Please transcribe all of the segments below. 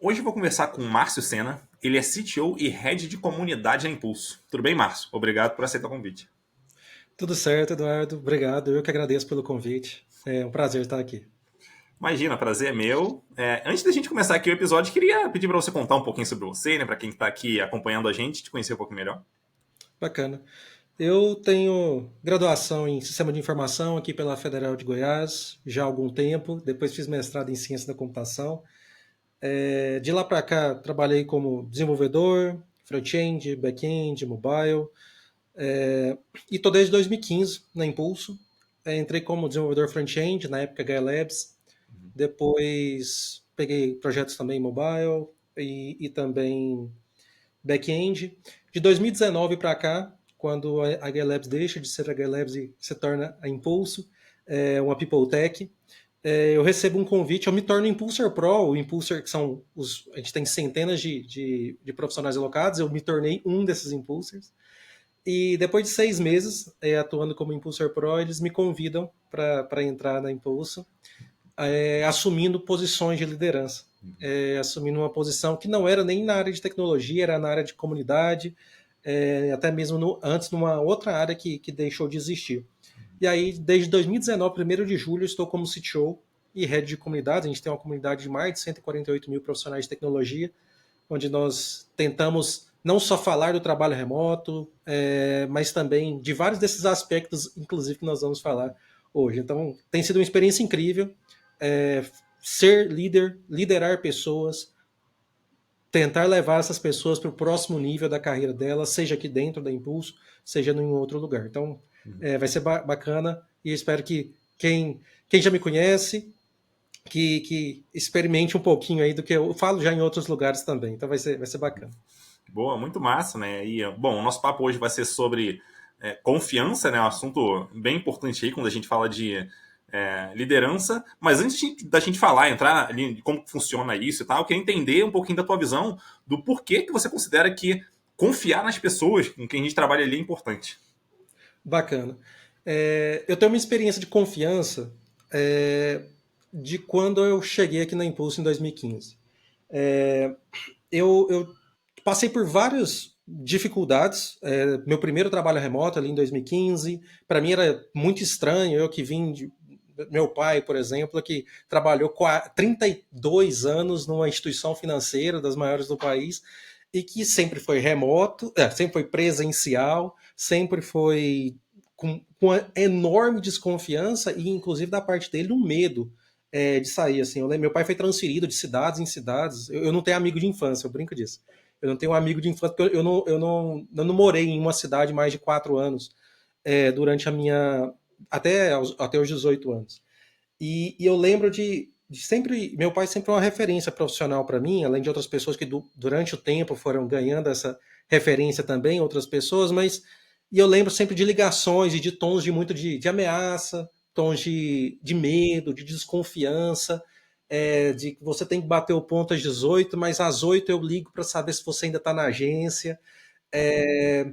Hoje eu vou conversar com o Márcio Sena. Ele é CTO e Head de Comunidade na Impulso. Tudo bem, Márcio? Obrigado por aceitar o convite. Tudo certo, Eduardo. Obrigado. Eu que agradeço pelo convite. É um prazer estar aqui. Imagina, prazer é meu. Antes da gente começar aqui o episódio, queria pedir para você contar um pouquinho sobre você, né? Para quem está aqui acompanhando a gente, te conhecer um pouco melhor. Bacana. Eu tenho graduação em Sistema de Informação aqui pela Federal de Goiás já há algum tempo. Depois fiz mestrado em Ciência da Computação. De lá para cá, trabalhei como desenvolvedor, front-end, back-end, mobile. E estou desde 2015 na Impulso. Entrei como desenvolvedor front-end, na época HLabs. Depois peguei projetos também mobile e também back-end. De 2019 para cá, quando a HLabs deixa de ser a HLabs e se torna a Impulso, uma People Tech, eu recebo um convite, eu me torno Impulsor Pro, o Impulsor, que são os. A gente tem centenas de profissionais alocados, eu me tornei um desses Impulsors. E depois de 6 meses atuando como Impulsor Pro, eles me convidam para entrar na Impulso, assumindo posições de liderança. Assumindo uma posição que não era nem na área de tecnologia, era na área de comunidade, até mesmo antes numa outra área que deixou de existir. E aí, desde 2019, 1º de julho, estou como CTO e Head de comunidade. A gente tem uma comunidade de mais de 148 mil profissionais de tecnologia, onde nós tentamos não só falar do trabalho remoto, mas também de vários desses aspectos, inclusive, que nós vamos falar hoje. Então, tem sido uma experiência incrível. Ser líder, liderar pessoas, tentar levar essas pessoas para o próximo nível da carreira delas, seja aqui dentro da Impulso, seja em outro lugar. Então, vai ser bacana e espero que quem já me conhece, que experimente um pouquinho aí do que eu falo já em outros lugares também. Então, vai ser bacana. Boa, muito massa, né? E, bom, o nosso papo hoje vai ser sobre confiança, né? Um assunto bem importante aí quando a gente fala de liderança. Mas antes da gente falar, entrar ali de como funciona isso e tal, eu queria entender um pouquinho da tua visão do porquê que você considera que confiar nas pessoas com quem a gente trabalha ali é importante. Bacana. Eu tenho uma experiência de confiança de quando eu cheguei aqui na Impulso em 2015. Eu passei por várias dificuldades. Meu primeiro trabalho remoto ali em 2015, para mim era muito estranho. Eu que vim de meu pai, por exemplo, que trabalhou 32 anos numa instituição financeira das maiores do país e que sempre foi remoto, sempre foi presencial, sempre foi com uma enorme desconfiança e, inclusive, da parte dele, um medo de sair. Assim, eu lembro, meu pai foi transferido de cidades em cidades. Eu não tenho amigo de infância, eu brinco disso. Eu não tenho um amigo de infância porque eu não morei em uma cidade mais de 4 anos durante a minha até os 18 anos. E eu lembro de sempre. Meu pai sempre foi uma referência profissional para mim, além de outras pessoas que durante o tempo foram ganhando essa referência também, outras pessoas, mas. E eu lembro sempre de ligações e de tons de muito de ameaça, tons de medo, de desconfiança, de que você tem que bater o ponto às 18, mas às 8 eu ligo para saber se você ainda está na agência. É,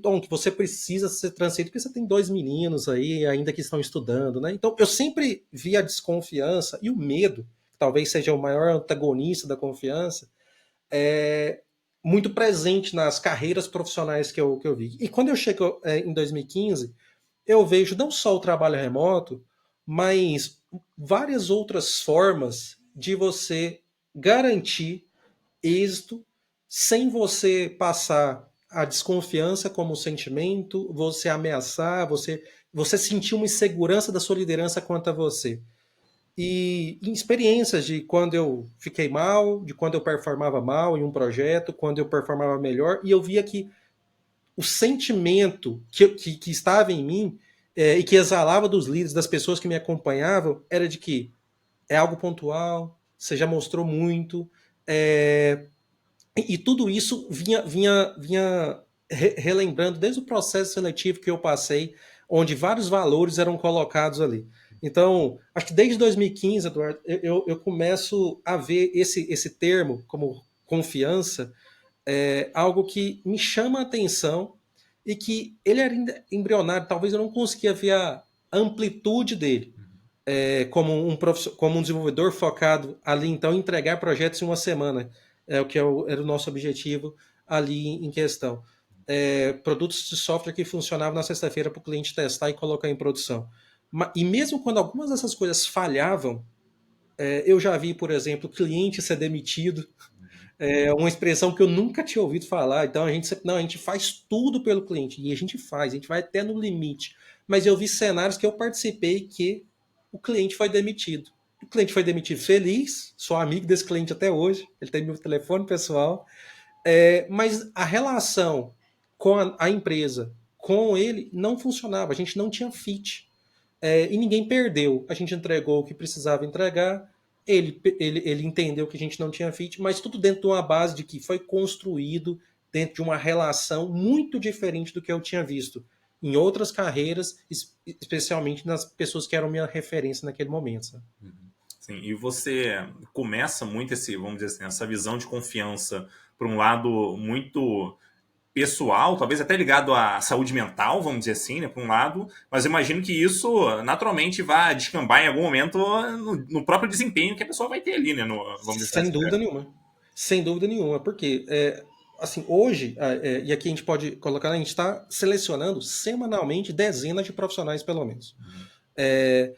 Tom, que você precisa ser transferido, porque você tem dois meninos aí, ainda que estão estudando, né? Então, eu sempre vi a desconfiança e o medo, que talvez seja o maior antagonista da confiança, muito presente nas carreiras profissionais que eu vi. E quando eu chego em 2015, eu vejo não só o trabalho remoto, mas várias outras formas de você garantir êxito sem você passar a desconfiança como sentimento, você ameaçar, você sentir uma insegurança da sua liderança quanto a você. E experiências de quando eu fiquei mal, de quando eu performava mal em um projeto, quando eu performava melhor, e eu via que o sentimento que estava em mim e que exalava dos líderes, das pessoas que me acompanhavam, era de que é algo pontual, você já mostrou muito, e tudo isso vinha relembrando desde o processo seletivo que eu passei, onde vários valores eram colocados ali. Então, acho que desde 2015, Eduardo, eu começo a ver esse termo como confiança, algo que me chama a atenção e que ele era embrionário, talvez eu não conseguia ver a amplitude dele. como um desenvolvedor focado ali, então, em entregar projetos em uma semana, o que era o nosso objetivo ali em questão. Produtos de software que funcionavam na sexta-feira para o cliente testar e colocar em produção. E mesmo quando algumas dessas coisas falhavam, eu já vi, por exemplo, cliente ser demitido, uma expressão que eu nunca tinha ouvido falar. Então a gente sempre, não, a gente faz tudo pelo cliente, e a gente vai até no limite. Mas eu vi cenários que eu participei que o cliente foi demitido. O cliente foi demitido feliz, sou amigo desse cliente até hoje, ele tem meu telefone pessoal, mas a relação com a empresa, com ele, não funcionava, a gente não tinha fit. E ninguém perdeu. A gente entregou o que precisava entregar, ele entendeu que a gente não tinha fit, mas tudo dentro de uma base de que foi construído dentro de uma relação muito diferente do que eu tinha visto em outras carreiras, especialmente nas pessoas que eram minha referência naquele momento. Sabe? Sim, e você começa muito vamos dizer assim, essa visão de confiança por um lado muito pessoal, talvez até ligado à saúde mental, vamos dizer assim, né, por um lado, mas eu imagino que isso naturalmente vai descambar em algum momento no próprio desempenho que a pessoa vai ter ali, né, vamos dizer assim, Sem dúvida nenhuma. Sem dúvida nenhuma, porque assim, hoje, e aqui a gente pode colocar, a gente está selecionando semanalmente dezenas de profissionais, pelo menos. É,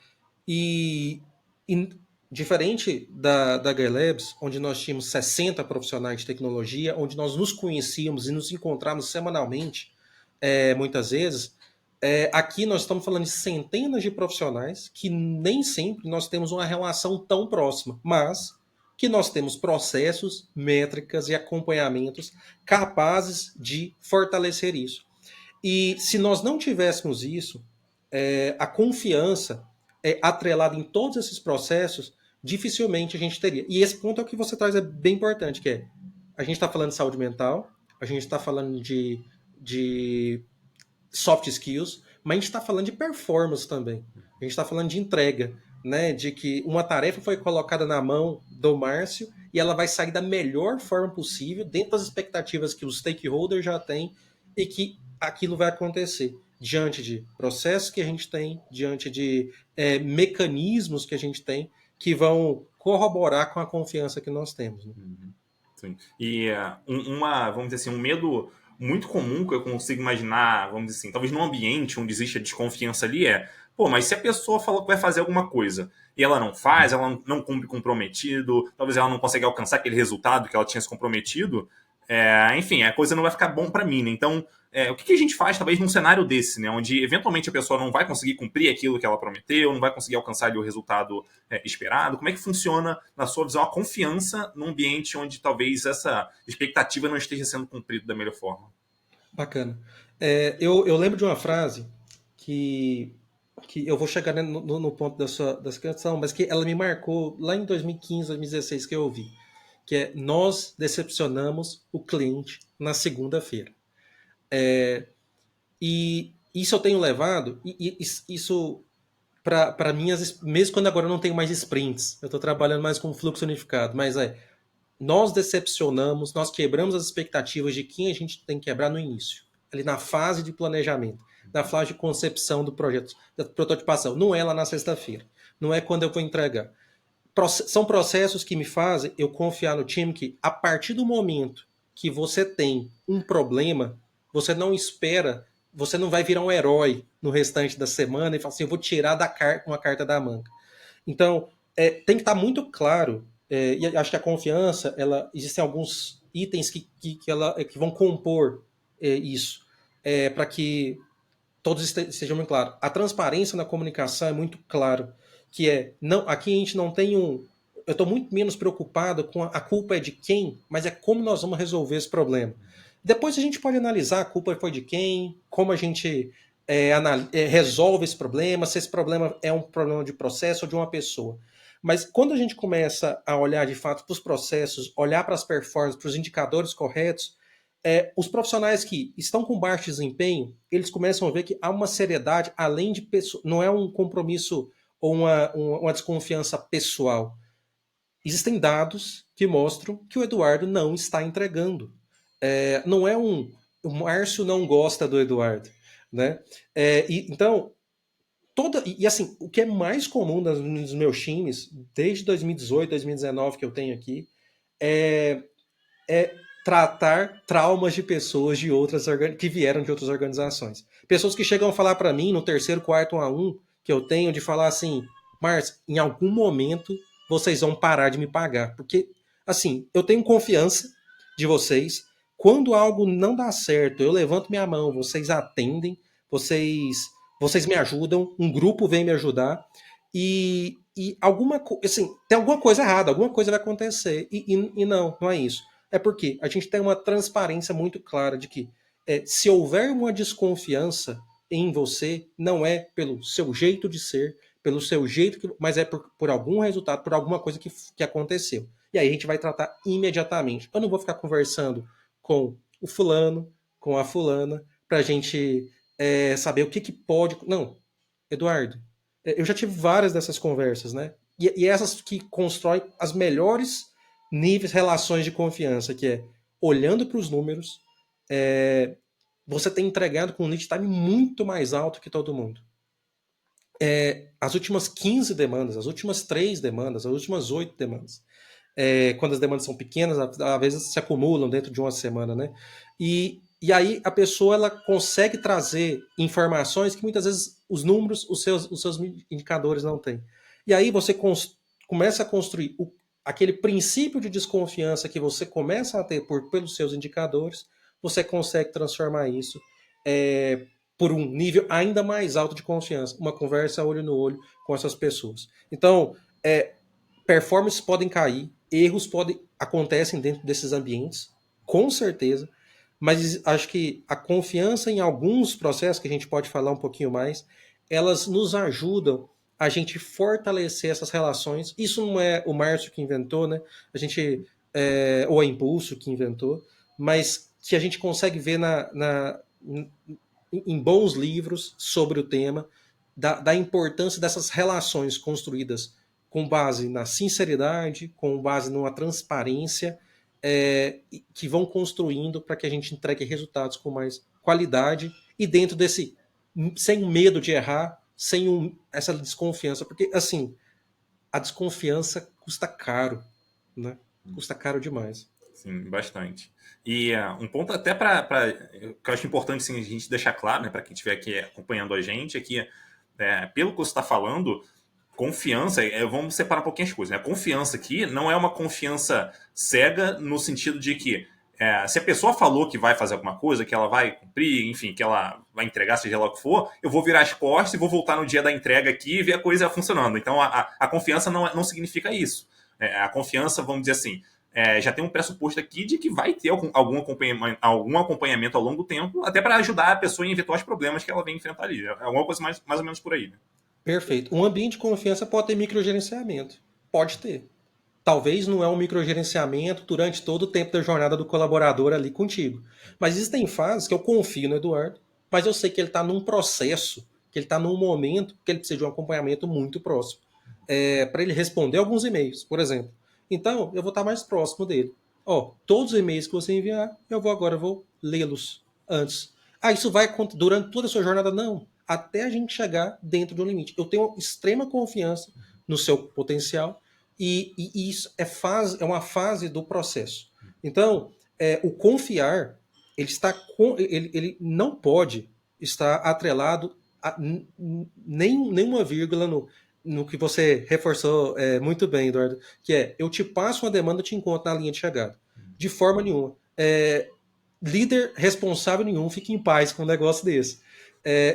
e, e diferente da Gear Labs, onde nós tínhamos 60 profissionais de tecnologia, onde nós nos conhecíamos e nos encontramos semanalmente, muitas vezes, aqui nós estamos falando de centenas de profissionais que nem sempre nós temos uma relação tão próxima, mas que nós temos processos, métricas e acompanhamentos capazes de fortalecer isso. E se nós não tivéssemos isso, a confiança atrelada em todos esses processos, dificilmente a gente teria. E esse ponto é o que você traz, é bem importante, que a gente está falando de saúde mental, a gente está falando de soft skills, mas a gente está falando de performance também. A gente está falando de entrega, né? De que uma tarefa foi colocada na mão do Márcio e ela vai sair da melhor forma possível, dentro das expectativas que os stakeholders já têm, e que aquilo vai acontecer diante de processos que a gente tem, diante de mecanismos que a gente tem, que vão corroborar com a confiança que nós temos. Né? Sim. E vamos dizer assim, um medo muito comum que eu consigo imaginar, vamos dizer assim, talvez num ambiente onde existe a desconfiança ali pô, mas se a pessoa falou que vai fazer alguma coisa e ela não faz, ela não cumpre comprometido, talvez ela não consiga alcançar aquele resultado que ela tinha se comprometido, enfim, a coisa não vai ficar bom para mim, né? Então, o que a gente faz, talvez, num cenário desse, né? Onde, eventualmente, a pessoa não vai conseguir cumprir aquilo que ela prometeu, não vai conseguir alcançar ali, o resultado esperado. Como é que funciona, na sua visão, a confiança num ambiente onde talvez essa expectativa não esteja sendo cumprida da melhor forma? Bacana. Eu lembro de uma frase que, que eu vou chegar no ponto da sua questão, mas que ela me marcou lá em 2015, 2016, que eu ouvi, que é: nós decepcionamos o cliente na segunda-feira. E isso eu tenho levado, e isso para minhas, mesmo quando agora eu não tenho mais sprints, eu estou trabalhando mais com fluxo unificado, mas nós decepcionamos, nós quebramos as expectativas de quem a gente tem que quebrar no início, ali na fase de planejamento, na fase de concepção do projeto, da prototipação. Não é lá na sexta-feira, não é quando eu vou entregar. São processos que me fazem eu confiar no time que, a partir do momento que você tem um problema, você não espera, você não vai virar um herói no restante da semana e falar assim: eu vou tirar uma carta da manga. Então, tem que estar muito claro, e acho que a confiança, existem alguns itens que vão compor isso, para que todos sejam muito claros. A transparência na comunicação é muito claro, que não, aqui a gente não tem eu estou muito menos preocupado com a culpa é de quem, mas é como nós vamos resolver esse problema. Depois a gente pode analisar a culpa foi de quem, como a gente resolve esse problema, se esse problema é um problema de processo ou de uma pessoa. Mas quando a gente começa a olhar de fato para os processos, olhar para as performances, para os indicadores corretos, os profissionais que estão com baixo desempenho, eles começam a ver que há uma seriedade além de pessoa, não é um compromisso ou uma desconfiança pessoal. Existem dados que mostram que o Eduardo não está entregando. Não é o Márcio não gosta do Eduardo, né? Então E assim, o que é mais comum nos meus times, desde 2018, 2019 que eu tenho aqui, é, é tratar traumas de pessoas de outras que vieram de outras organizações. Pessoas que chegam a falar para mim no terceiro, quarto 1-1 que eu tenho de falar assim, Márcio, em algum momento vocês vão parar de me pagar, porque assim, eu tenho confiança de vocês. Quando algo não dá certo, eu levanto minha mão, vocês atendem, vocês vocês me ajudam, um grupo vem me ajudar e assim, tem alguma coisa errada, alguma coisa vai acontecer e não é isso. É porque a gente tem uma transparência muito clara de que se houver uma desconfiança em você, não é pelo seu jeito de ser, pelo seu jeito, mas é por algum resultado, por alguma coisa que aconteceu. E aí a gente vai tratar imediatamente. Eu não vou ficar conversando com o fulano, com a fulana, para a gente saber o que pode. Não, Eduardo, eu já tive várias dessas conversas, né? E essas que constroem as melhores níveis, relações de confiança, que é olhando para os números, você tem entregado com um lead time muito mais alto que todo mundo. As últimas 15 demandas, as últimas 3 demandas, as últimas 8 demandas. Quando as demandas são pequenas, às vezes se acumulam dentro de uma semana, né? E aí a pessoa ela consegue trazer informações que muitas vezes os números, os seus indicadores não têm. E aí você começa a construir aquele princípio de desconfiança que você começa a ter pelos seus indicadores, você consegue transformar isso por um nível ainda mais alto de confiança, uma conversa olho no olho com essas pessoas. Então, performances podem cair, erros acontecem dentro desses ambientes, com certeza, mas acho que a confiança em alguns processos, que a gente pode falar um pouquinho mais, elas nos ajudam a gente fortalecer essas relações. Isso não é o Márcio que inventou, né? A gente, ou a Impulso que inventou, mas que a gente consegue ver em bons livros sobre o tema, da importância dessas relações construídas com base na sinceridade, com base numa transparência, que vão construindo para que a gente entregue resultados com mais qualidade e dentro desse, sem medo de errar, sem essa desconfiança, porque assim, a desconfiança custa caro, né? Custa caro demais. Sim, bastante. E um ponto até que eu acho importante sim, a gente deixar claro, né, para quem estiver aqui acompanhando a gente, é que, pelo que você está falando, confiança, vamos separar um pouquinho as coisas, né? Confiança aqui não é uma confiança cega no sentido de que se a pessoa falou que vai fazer alguma coisa, que ela vai cumprir, enfim, que ela vai entregar, seja lá o que for, eu vou virar as costas e vou voltar no dia da entrega aqui e ver a coisa funcionando. Então, a confiança não significa isso. A confiança, vamos dizer assim, já tem um pressuposto aqui de que vai ter algum acompanhamento ao longo do tempo, até para ajudar a pessoa a evitar os problemas que ela vem enfrentar ali. É alguma coisa mais ou menos por aí, né? Perfeito. Um ambiente de confiança pode ter microgerenciamento. Pode ter. Talvez não é um microgerenciamento durante todo o tempo da jornada do colaborador ali contigo. Mas existem fases que eu confio no Eduardo, mas eu sei que ele está num processo, que ele está num momento que ele precisa de um acompanhamento muito próximo. Para ele responder alguns e-mails, por exemplo. Então, eu vou estar mais próximo dele. Todos os e-mails que você enviar, eu vou lê-los antes. Isso vai durante toda a sua jornada? Não. Até a gente chegar dentro de um limite. Eu tenho extrema confiança no seu potencial e isso é uma fase do processo. Então, o confiar, ele não pode estar atrelado a nenhuma vírgula no que você reforçou muito bem, Eduardo, que eu te passo uma demanda, eu te encontro na linha de chegada. De forma nenhuma. Líder responsável nenhum fica em paz com um negócio desse.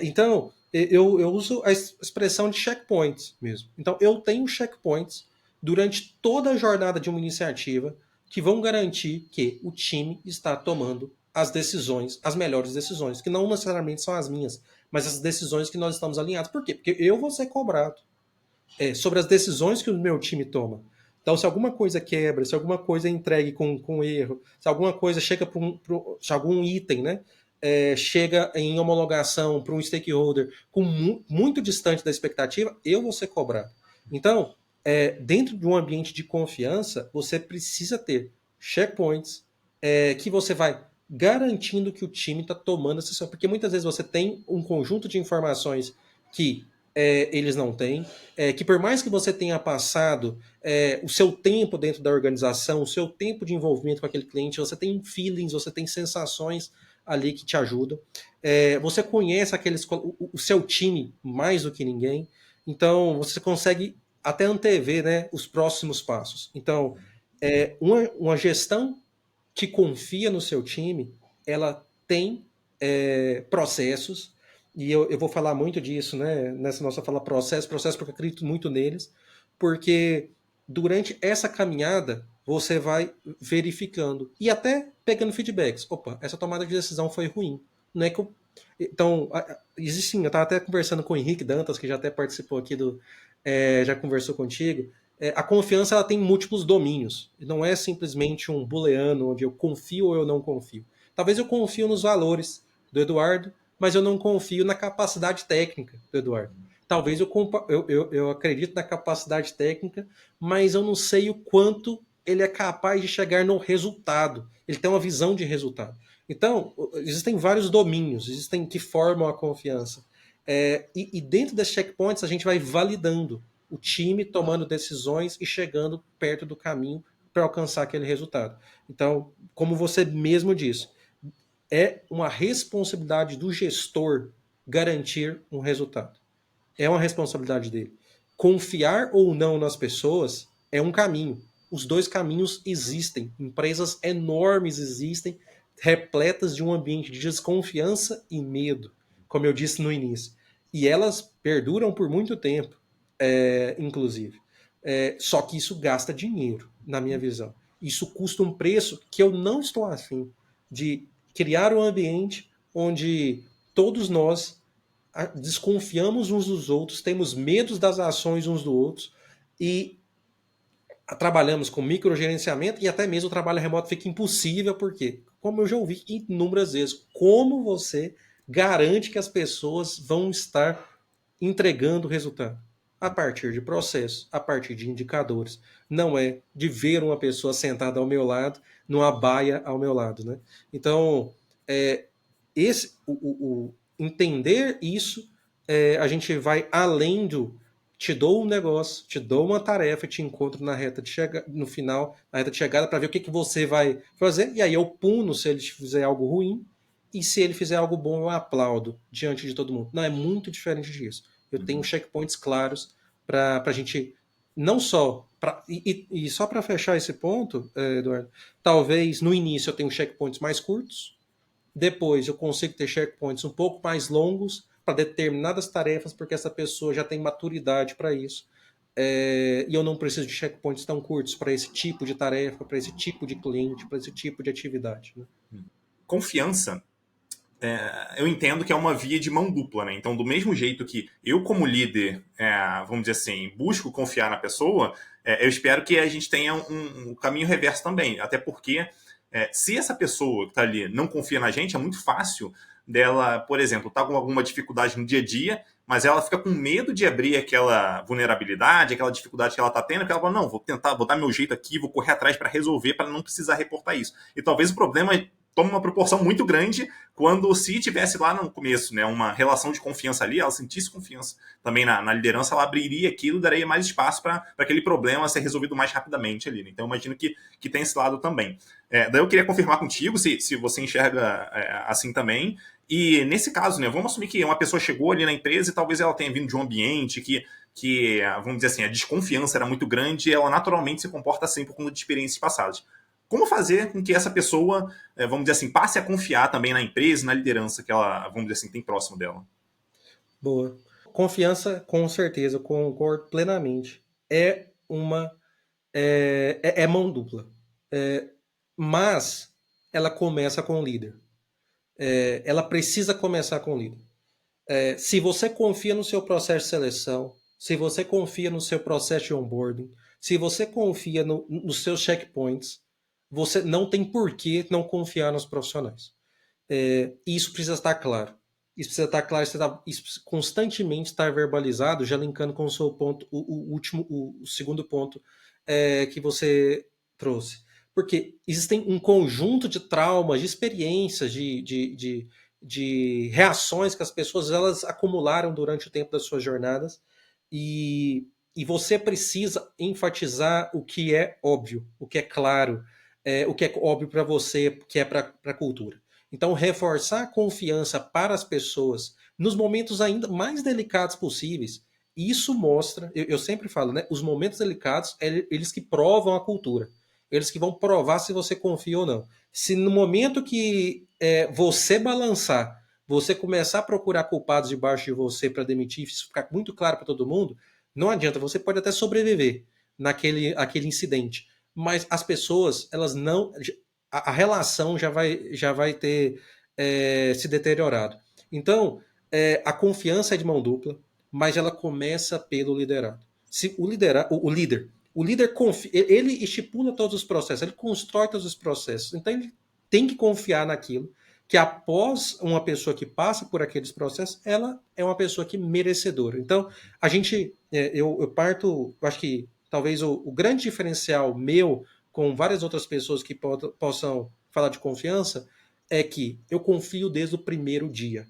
Então, eu uso a expressão de checkpoints mesmo. Então, eu tenho checkpoints durante toda a jornada de uma iniciativa que vão garantir que o time está tomando as decisões, as melhores decisões, que não necessariamente são as minhas, mas as decisões que nós estamos alinhados. Por quê? Porque eu vou ser cobrado sobre as decisões que o meu time toma. Então, se alguma coisa quebra, se alguma coisa é entregue com erro, se alguma coisa chega se algum item, né, chega em homologação para um stakeholder muito distante da expectativa, eu vou ser cobrado. Então, dentro de um ambiente de confiança, você precisa ter checkpoints que você vai garantindo que o time está tomando essa decisão. Porque muitas vezes você tem um conjunto de informações que eles não têm, que por mais que você tenha passado o seu tempo dentro da organização, o seu tempo de envolvimento com aquele cliente, você tem feelings, você tem sensações ali que te ajudam. Você conhece o seu time mais do que ninguém, então você consegue até antever, né, os próximos passos. Então, uma gestão que confia no seu time, ela tem processos, e eu vou falar muito disso, né, nessa nossa fala processo, porque eu acredito muito neles, porque durante essa caminhada você vai verificando e até pegando feedbacks. Opa, essa tomada de decisão foi ruim. Não é que eu... Então, existe sim, eu estava até conversando com o Henrique Dantas, que já até participou aqui já conversou contigo. A confiança ela tem múltiplos domínios. Não é simplesmente um booleano onde eu confio ou eu não confio. Talvez eu confio nos valores do Eduardo, mas eu não confio na capacidade técnica do Eduardo. Talvez eu acredito na capacidade técnica, mas eu não sei o quanto ele é capaz de chegar no resultado. Ele tem uma visão de resultado. Então, existem vários domínios, existem que formam a confiança. E dentro desses checkpoints, a gente vai validando o time, tomando decisões e chegando perto do caminho para alcançar aquele resultado. Então, como você mesmo disse, é uma responsabilidade do gestor garantir um resultado. É uma responsabilidade dele. Confiar ou não nas pessoas é um caminho. Os dois caminhos existem. Empresas enormes existem, repletas de um ambiente de desconfiança e medo, como eu disse no início. E elas perduram por muito tempo, inclusive. Só que isso gasta dinheiro, na minha visão. Isso custa um preço que eu não estou afim de criar um ambiente onde todos nós desconfiamos uns dos outros, temos medos das ações uns dos outros e trabalhamos com microgerenciamento e até mesmo o trabalho remoto fica impossível, porque, como eu já ouvi inúmeras vezes, como você garante que as pessoas vão estar entregando resultado? A partir de processos, a partir de indicadores. Não é de ver uma pessoa sentada ao meu lado, numa baia ao meu lado. Né? Então, entender isso, a gente vai além do te dou um negócio, te dou uma tarefa, te encontro na reta de chegada, no final, na reta de chegada, para ver o que você vai fazer, e aí eu puno se ele fizer algo ruim, e se ele fizer algo bom, eu aplaudo diante de todo mundo. Não, é muito diferente disso. Eu tenho checkpoints claros para a gente, não só, e só para fechar esse ponto, Eduardo, talvez no início eu tenha checkpoints mais curtos, depois eu consigo ter checkpoints um pouco mais longos para determinadas tarefas, porque essa pessoa já tem maturidade para isso. E eu não preciso de checkpoints tão curtos para esse tipo de tarefa, para esse tipo de cliente, para esse tipo de atividade. Né? Confiança, eu entendo que é uma via de mão dupla, né? Então, do mesmo jeito que eu, como líder, vamos dizer assim, busco confiar na pessoa, eu espero que a gente tenha um caminho reverso também. Até porque, se essa pessoa que está ali não confia na gente, é muito fácil dela, por exemplo, estar com alguma dificuldade no dia a dia, mas ela fica com medo de abrir aquela vulnerabilidade, aquela dificuldade que ela está tendo, que ela fala, não, vou tentar, vou dar meu jeito aqui, vou correr atrás para resolver, para não precisar reportar isso. E talvez o problema tome uma proporção muito grande quando, se tivesse lá no começo, né, uma relação de confiança ali, ela sentisse confiança também na liderança, ela abriria aquilo, daria mais espaço para aquele problema ser resolvido mais rapidamente ali. Né? Então, imagino que tem esse lado também. Daí eu queria confirmar contigo se você enxerga assim também. E nesse caso, né, vamos assumir que uma pessoa chegou ali na empresa e talvez ela tenha vindo de um ambiente que vamos dizer assim, a desconfiança era muito grande e ela naturalmente se comporta assim por conta de experiências passadas. Como fazer com que essa pessoa, vamos dizer assim, passe a confiar também na empresa, na liderança que ela, vamos dizer assim, tem próximo dela? Boa. Confiança, com certeza, concordo plenamente. É mão dupla. Mas ela começa com o líder. Ela precisa começar com o líder. Se você confia no seu processo de seleção, se você confia no seu processo de onboarding, se você confia nos seus checkpoints, você não tem por que não confiar nos profissionais. Isso precisa estar claro. Isso precisa estar claro, isso constantemente estar verbalizado, já linkando com o seu ponto, o segundo ponto que você trouxe. Porque existem um conjunto de traumas, de experiências, de reações que as pessoas elas acumularam durante o tempo das suas jornadas e você precisa enfatizar o que é óbvio, o que é claro, o que é óbvio para você, que é para a cultura. Então, reforçar a confiança para as pessoas nos momentos ainda mais delicados possíveis, isso mostra, eu sempre falo, né? Os momentos delicados, eles que provam a cultura. Eles que vão provar se você confia ou não. Se no momento que você balançar, você começar a procurar culpados debaixo de você para demitir, isso ficar muito claro para todo mundo, não adianta, você pode até sobreviver aquele incidente, mas as pessoas, elas não. A relação já vai ter se deteriorado. Então, a confiança é de mão dupla, mas ela começa pelo liderado. Se o líder confia, ele estipula todos os processos, ele constrói todos os processos. Então, ele tem que confiar naquilo que após uma pessoa que passa por aqueles processos, ela é uma pessoa que merecedora. Então, a gente, eu parto, eu acho que talvez o grande diferencial meu com várias outras pessoas que possam falar de confiança é que eu confio desde o primeiro dia.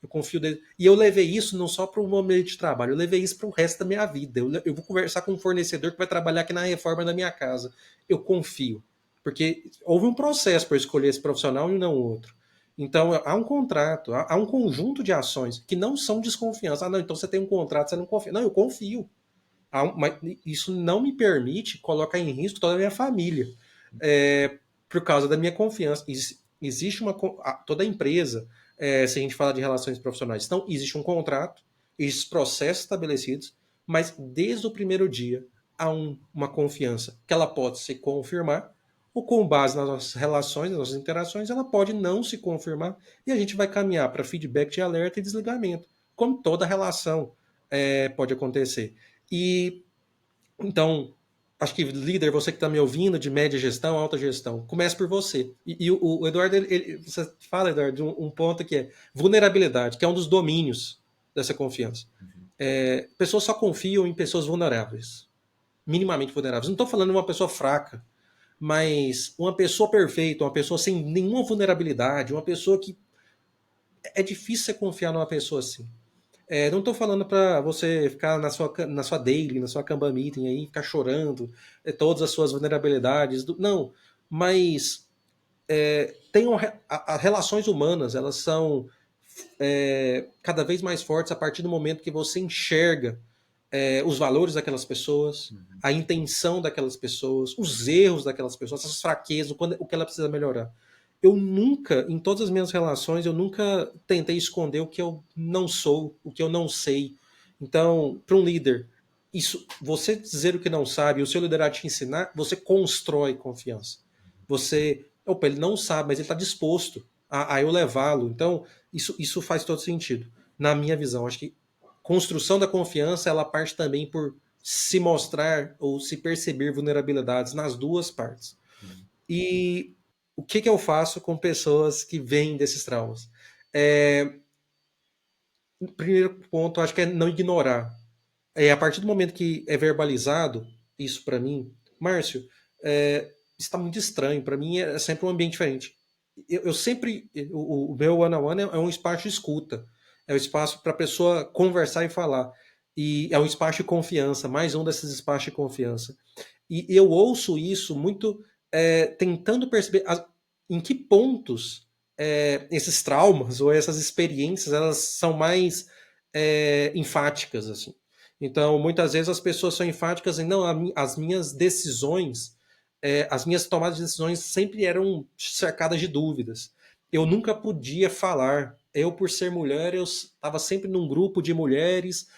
Eu confio desde... E eu levei isso não só para o momento de trabalho, eu levei isso para o resto da minha vida. Eu vou conversar com um fornecedor que vai trabalhar aqui na reforma da minha casa. Eu confio. Porque houve um processo para escolher esse profissional e não outro. Então, há um contrato, há um conjunto de ações que não são desconfiança. Ah, não, então você tem um contrato, você não confia. Não, eu confio. Mas isso não me permite colocar em risco toda a minha família. Por causa da minha confiança. Existe toda a empresa, se a gente fala de relações profissionais, então existe um contrato, existem processos estabelecidos, mas desde o primeiro dia há uma confiança que ela pode se confirmar, ou com base nas nossas relações, nas nossas interações, ela pode não se confirmar, e a gente vai caminhar para feedback de alerta e desligamento, como toda relação pode acontecer. E então, acho que líder, você que está me ouvindo, de média gestão, alta gestão, comece por você. E o Eduardo, você fala, Eduardo, de um ponto que é vulnerabilidade, que é um dos domínios dessa confiança. Pessoas só confiam em pessoas vulneráveis, minimamente vulneráveis. Não estou falando de uma pessoa fraca, mas uma pessoa perfeita, uma pessoa sem nenhuma vulnerabilidade, uma pessoa que. É difícil você confiar numa pessoa assim. Não estou falando para você ficar na sua daily, na sua Kanban meeting aí, ficar chorando todas as suas vulnerabilidades. Não, mas tenham relações humanas, elas são cada vez mais fortes a partir do momento que você enxerga os valores daquelas pessoas, a intenção daquelas pessoas, os erros daquelas pessoas, as fraquezas, o que ela precisa melhorar. Eu nunca, em todas as minhas relações, eu nunca tentei esconder o que eu não sou, o que eu não sei. Então, para um líder, você dizer o que não sabe, o seu liderado te ensinar, você constrói confiança. Ele não sabe, mas ele está disposto a eu levá-lo. Então, isso faz todo sentido, na minha visão. Acho que construção da confiança, ela parte também por se mostrar ou se perceber vulnerabilidades nas duas partes. E o que eu faço com pessoas que vêm desses traumas? O primeiro ponto, acho que é não ignorar. A partir do momento que é verbalizado, isso para mim, Márcio, está muito estranho. Para mim é sempre um ambiente diferente. Eu sempre. O meu one-on-one é um espaço de escuta. É um espaço para a pessoa conversar e falar. E é um espaço de confiança, mais um desses espaços de confiança. E eu ouço isso muito tentando perceber em que pontos esses traumas ou essas experiências elas são mais enfáticas. Assim. Então, muitas vezes as pessoas são enfáticas em não, as minhas decisões, as minhas tomadas de decisões sempre eram cercadas de dúvidas. Eu nunca podia falar. Eu, por ser mulher, eu estava sempre num grupo de mulheres,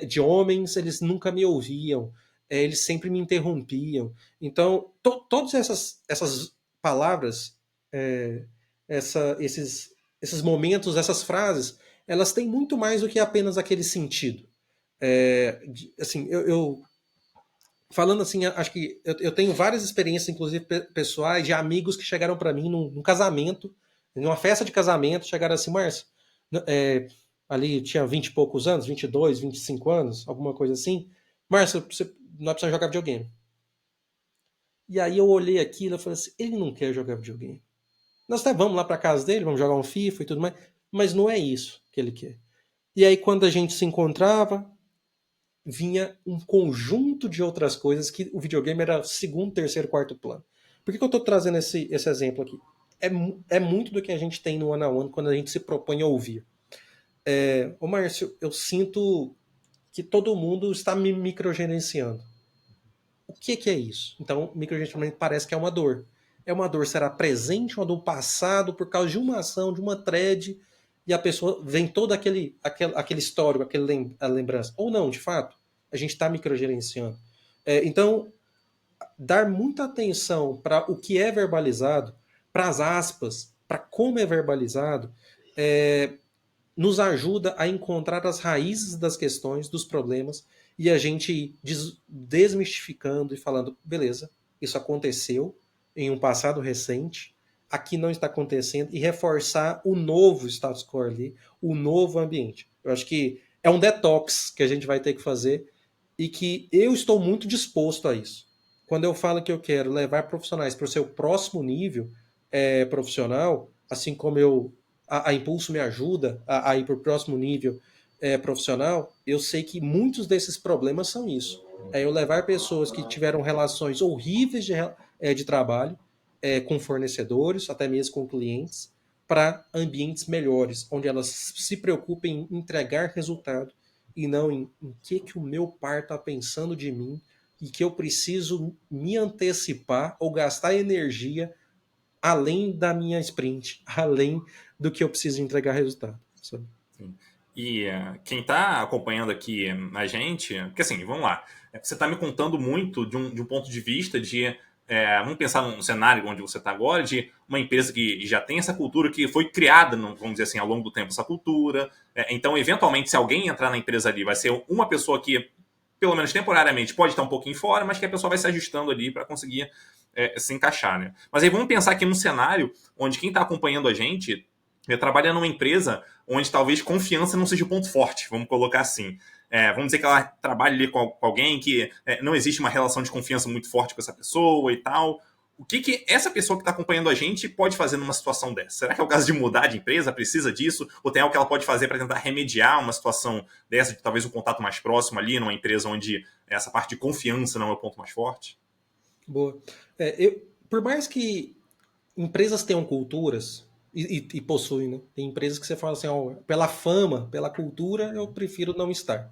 de homens, eles nunca me ouviam, eles sempre me interrompiam. Então, todas essas palavras, esses momentos, essas frases, elas têm muito mais do que apenas aquele sentido. Assim, falando assim, acho que eu tenho várias experiências, inclusive pessoais, de amigos que chegaram para mim num casamento, numa festa de casamento, chegaram assim, Márcio, ali tinha 20 e poucos anos, 22, 25 anos, alguma coisa assim. Márcio, nós precisamos jogar videogame. E aí eu olhei aquilo e falei assim, ele não quer jogar videogame. Nós até vamos lá para casa dele, vamos jogar um FIFA e tudo mais, mas não é isso que ele quer. E aí, quando a gente se encontrava, vinha um conjunto de outras coisas que o videogame era segundo, terceiro, quarto plano. Por que eu estou trazendo esse exemplo aqui? É muito do que a gente tem no one-on-one quando a gente se propõe a ouvir. Ô Márcio, eu sinto que todo mundo está me microgerenciando. O que é isso? Então, microgerenciamento parece que é uma dor. É uma dor, será presente ou do passado por causa de uma ação, de uma thread, e a pessoa vem todo aquele histórico, a lembrança. Ou não, de fato, a gente está microgerenciando. Então, dar muita atenção para o que é verbalizado, para as aspas, para como é verbalizado, nos ajuda a encontrar as raízes das questões, dos problemas, e a gente ir desmistificando e falando, beleza, isso aconteceu em um passado recente, aqui não está acontecendo, e reforçar o novo status quo ali, o novo ambiente. Eu acho que é um detox que a gente vai ter que fazer e que eu estou muito disposto a isso. Quando eu falo que eu quero levar profissionais para o seu próximo nível profissional, assim como a Impulso me ajuda a ir para o próximo nível profissional, eu sei que muitos desses problemas são isso. É eu levar pessoas que tiveram relações horríveis de trabalho com fornecedores, até mesmo com clientes, para ambientes melhores, onde elas se preocupem em entregar resultado e não em que o meu par está pensando de mim e que eu preciso me antecipar ou gastar energia além da minha sprint, além do que eu preciso entregar resultado. Sabe? Sim. E quem está acompanhando aqui a gente, porque assim, vamos lá, você está me contando muito de um ponto de vista de, vamos pensar num cenário onde você está agora, de uma empresa que já tem essa cultura, que foi criada, vamos dizer assim, ao longo do tempo, essa cultura. Então, eventualmente, se alguém entrar na empresa ali, vai ser uma pessoa que, pelo menos temporariamente, pode estar um pouquinho fora, mas que a pessoa vai se ajustando ali para conseguir se encaixar, né? Mas aí vamos pensar aqui num cenário onde quem está acompanhando a gente trabalha numa empresa onde talvez confiança não seja o ponto forte, vamos colocar assim. Vamos dizer que ela trabalha ali com alguém que não existe uma relação de confiança muito forte com essa pessoa e tal. O que essa pessoa que está acompanhando a gente pode fazer numa situação dessa? Será que é o caso de mudar de empresa? Precisa disso? Ou tem algo que ela pode fazer para tentar remediar uma situação dessa, de talvez um contato mais próximo ali, numa empresa onde essa parte de confiança não é o ponto mais forte? Boa. Por mais que empresas tenham culturas, e possuem, né? Tem empresas que você fala assim, ó, pela fama, pela cultura, eu prefiro não estar.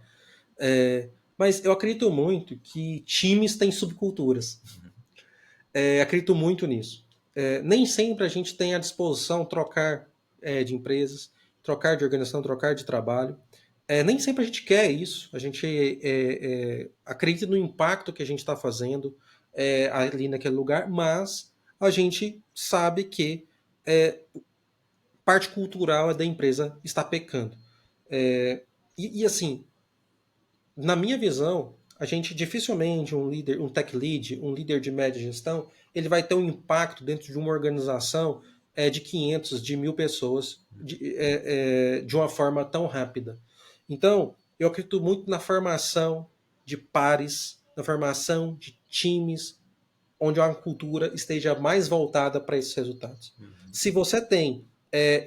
Mas eu acredito muito que times têm subculturas. Acredito muito nisso. Nem sempre a gente tem à disposição trocar de empresas, trocar de organização, trocar de trabalho. Nem sempre a gente quer isso. A gente acredita no impacto que a gente está fazendo ali naquele lugar, mas a gente sabe que parte cultural da empresa está pecando. E assim, na minha visão, a gente dificilmente, um líder, um tech lead, um líder de média gestão, ele vai ter um impacto dentro de uma organização de 500, de 1.000 pessoas de uma forma tão rápida. Então, eu acredito muito na formação de pares, na formação de times, onde uma cultura esteja mais voltada para esses resultados. Se você tem,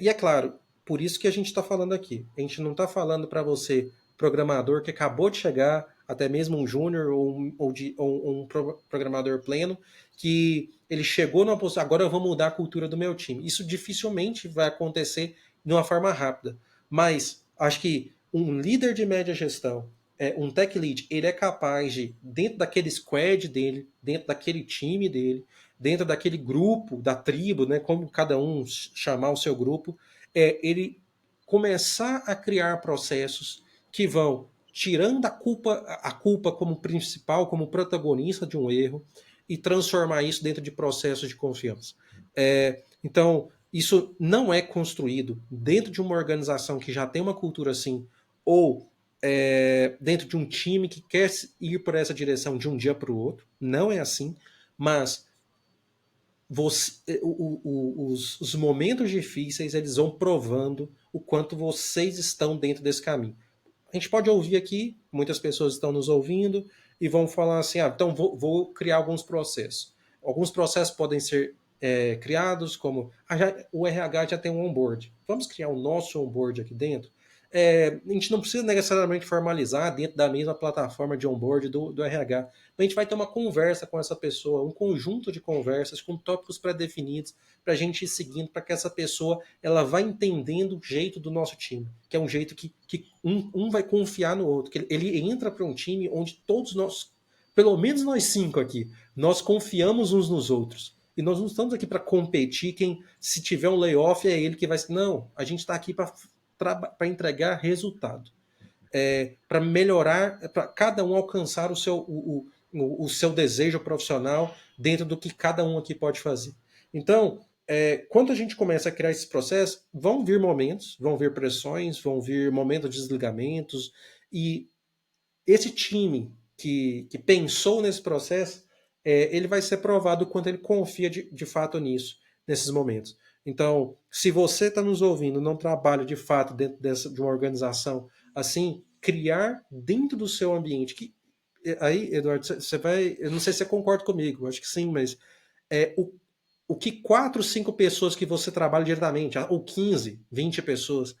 e é claro, por isso que a gente está falando aqui, a gente não está falando para você, programador que acabou de chegar, até mesmo um júnior ou um programador pleno, que ele chegou numa posição, agora eu vou mudar a cultura do meu time. Isso dificilmente vai acontecer de uma forma rápida. Mas acho que um líder de média gestão, um tech lead, ele é capaz de, dentro daquele squad dele, dentro daquele time dele, dentro daquele grupo, da tribo, né, como cada um chamar o seu grupo, ele começar a criar processos que vão tirando a culpa como principal, como protagonista de um erro, e transformar isso dentro de processos de confiança. Então, isso não é construído dentro de uma organização que já tem uma cultura assim, ou dentro de um time que quer ir por essa direção de um dia para o outro. Não é assim, mas os momentos difíceis eles vão provando o quanto vocês estão dentro desse caminho. A gente pode ouvir aqui, muitas pessoas estão nos ouvindo e vão falar assim, então vou criar alguns processos. Alguns processos podem ser criados, como o RH já tem um onboard. Vamos criar o nosso onboard aqui dentro? A gente não precisa necessariamente formalizar dentro da mesma plataforma de onboard do RH. A gente vai ter uma conversa com essa pessoa, um conjunto de conversas com tópicos pré-definidos para a gente ir seguindo, para que essa pessoa ela vá entendendo o jeito do nosso time, que é um jeito que um vai confiar no outro, que ele entra para um time onde todos nós, pelo menos nós 5 aqui, nós confiamos uns nos outros. E nós não estamos aqui para competir, se tiver um layoff é ele que vai... Não, a gente está aqui para entregar resultado. Para melhorar, para cada um alcançar o seu desejo profissional dentro do que cada um aqui pode fazer. Então, quando a gente começa a criar esse processo, vão vir momentos, vão vir pressões, vão vir momentos de desligamentos, e esse time que pensou nesse processo, ele vai ser provado quanto ele confia de fato nisso, nesses momentos. Então, se você está nos ouvindo, não trabalha de fato dentro de uma organização assim, criar dentro do seu ambiente, aí, Eduardo, você vai, eu não sei se você concorda comigo, acho que sim, mas o que 4, 5 pessoas que você trabalha diretamente, ou 15, 20 pessoas,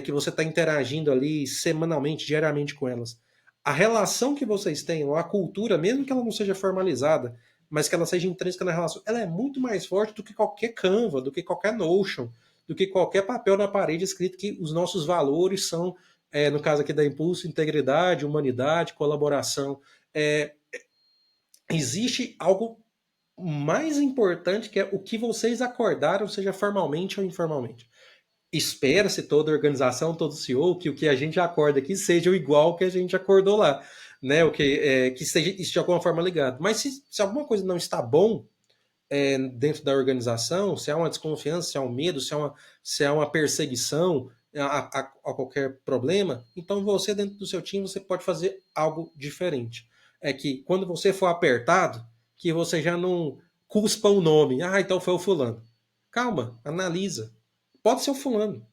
que você está interagindo ali semanalmente, diariamente com elas, a relação que vocês têm, ou a cultura, mesmo que ela não seja formalizada, mas que ela seja intrínseca na relação, ela é muito mais forte do que qualquer Canva, do que qualquer Notion, do que qualquer papel na parede escrito que os nossos valores são, no caso aqui da Impulso, integridade, humanidade, colaboração. Existe algo mais importante que é o que vocês acordaram, seja formalmente ou informalmente. Espera-se toda organização, todo CEO, que o que a gente acorda aqui seja o igual que a gente acordou lá, né? O que seja isso de alguma forma ligado. Mas se alguma coisa não está bom dentro da organização, se há uma desconfiança, se há um medo, se há uma perseguição a qualquer problema, então você dentro do seu time você pode fazer algo diferente. É que quando você for apertado, que você já não cuspa o nome. Então foi o fulano. Calma, analisa. Pode ser o fulano.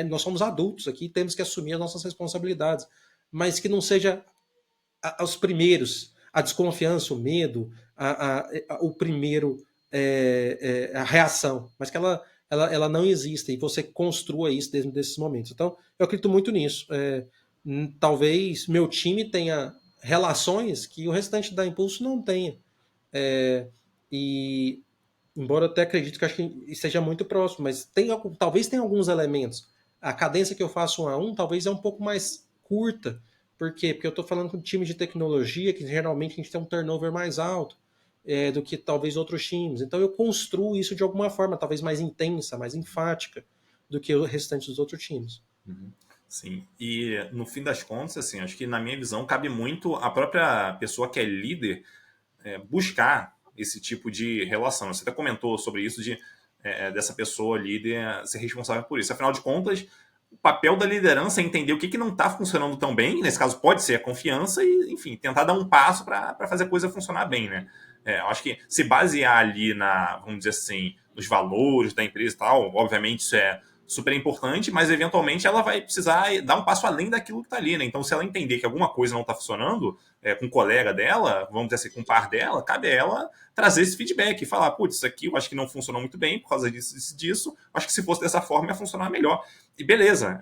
Nós somos adultos aqui, temos que assumir as nossas responsabilidades. Mas que não seja os primeiros, a desconfiança, o medo, o primeiro, a reação, mas que ela não exista e você construa isso dentro desses momentos. Então, eu acredito muito nisso. Talvez meu time tenha relações que o restante da Impulso não tenha. E embora eu até acredite que acho que esteja muito próximo, mas talvez tenha alguns elementos. A cadência que eu faço 1 a 1 talvez é um pouco mais curta. Por quê? Porque eu estou falando com times de tecnologia que geralmente a gente tem um turnover mais alto do que talvez outros times. Então eu construo isso de alguma forma, talvez mais intensa, mais enfática do que o restante dos outros times. Uhum. Sim, e no fim das contas, assim, acho que na minha visão cabe muito a própria pessoa que é líder buscar esse tipo de relação. Você até comentou sobre isso dessa pessoa líder ser responsável por isso. Afinal de contas, o papel da liderança é entender o que não está funcionando tão bem, nesse caso pode ser a confiança, e, enfim, tentar dar um passo para fazer a coisa funcionar bem, né? Eu acho que se basear ali vamos dizer assim, nos valores da empresa e tal, obviamente isso é super importante, mas eventualmente ela vai precisar dar um passo além daquilo que está ali, né? Então, se ela entender que alguma coisa não está funcionando com um colega dela, vamos dizer assim, com um par dela, cabe a ela trazer esse feedback e falar, putz, isso aqui eu acho que não funcionou muito bem por causa disso, acho que se fosse dessa forma ia funcionar melhor. E beleza,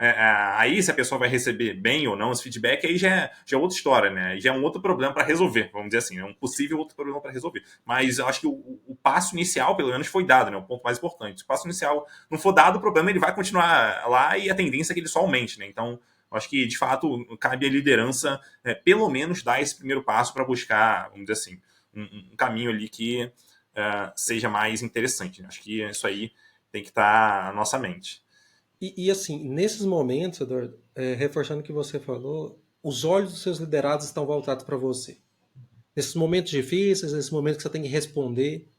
aí se a pessoa vai receber bem ou não esse feedback, aí já é outra história, né? Já é um outro problema para resolver, vamos dizer assim, é um possível outro problema para resolver. Mas eu acho que o passo inicial, pelo menos, foi dado, né? O ponto mais importante. Se o passo inicial não for dado, o problema ele vai continuar lá e a tendência é que ele só aumente, né? Então, eu acho que, de fato, cabe à liderança, pelo menos, dar esse primeiro passo para buscar, vamos dizer assim, um caminho ali que seja mais interessante, né? Acho que isso aí tem que estar na nossa mente. E assim, nesses momentos, Eduardo, reforçando o que você falou, os olhos dos seus liderados estão voltados para você. Nesses momentos difíceis, nesses momentos que você tem que responder,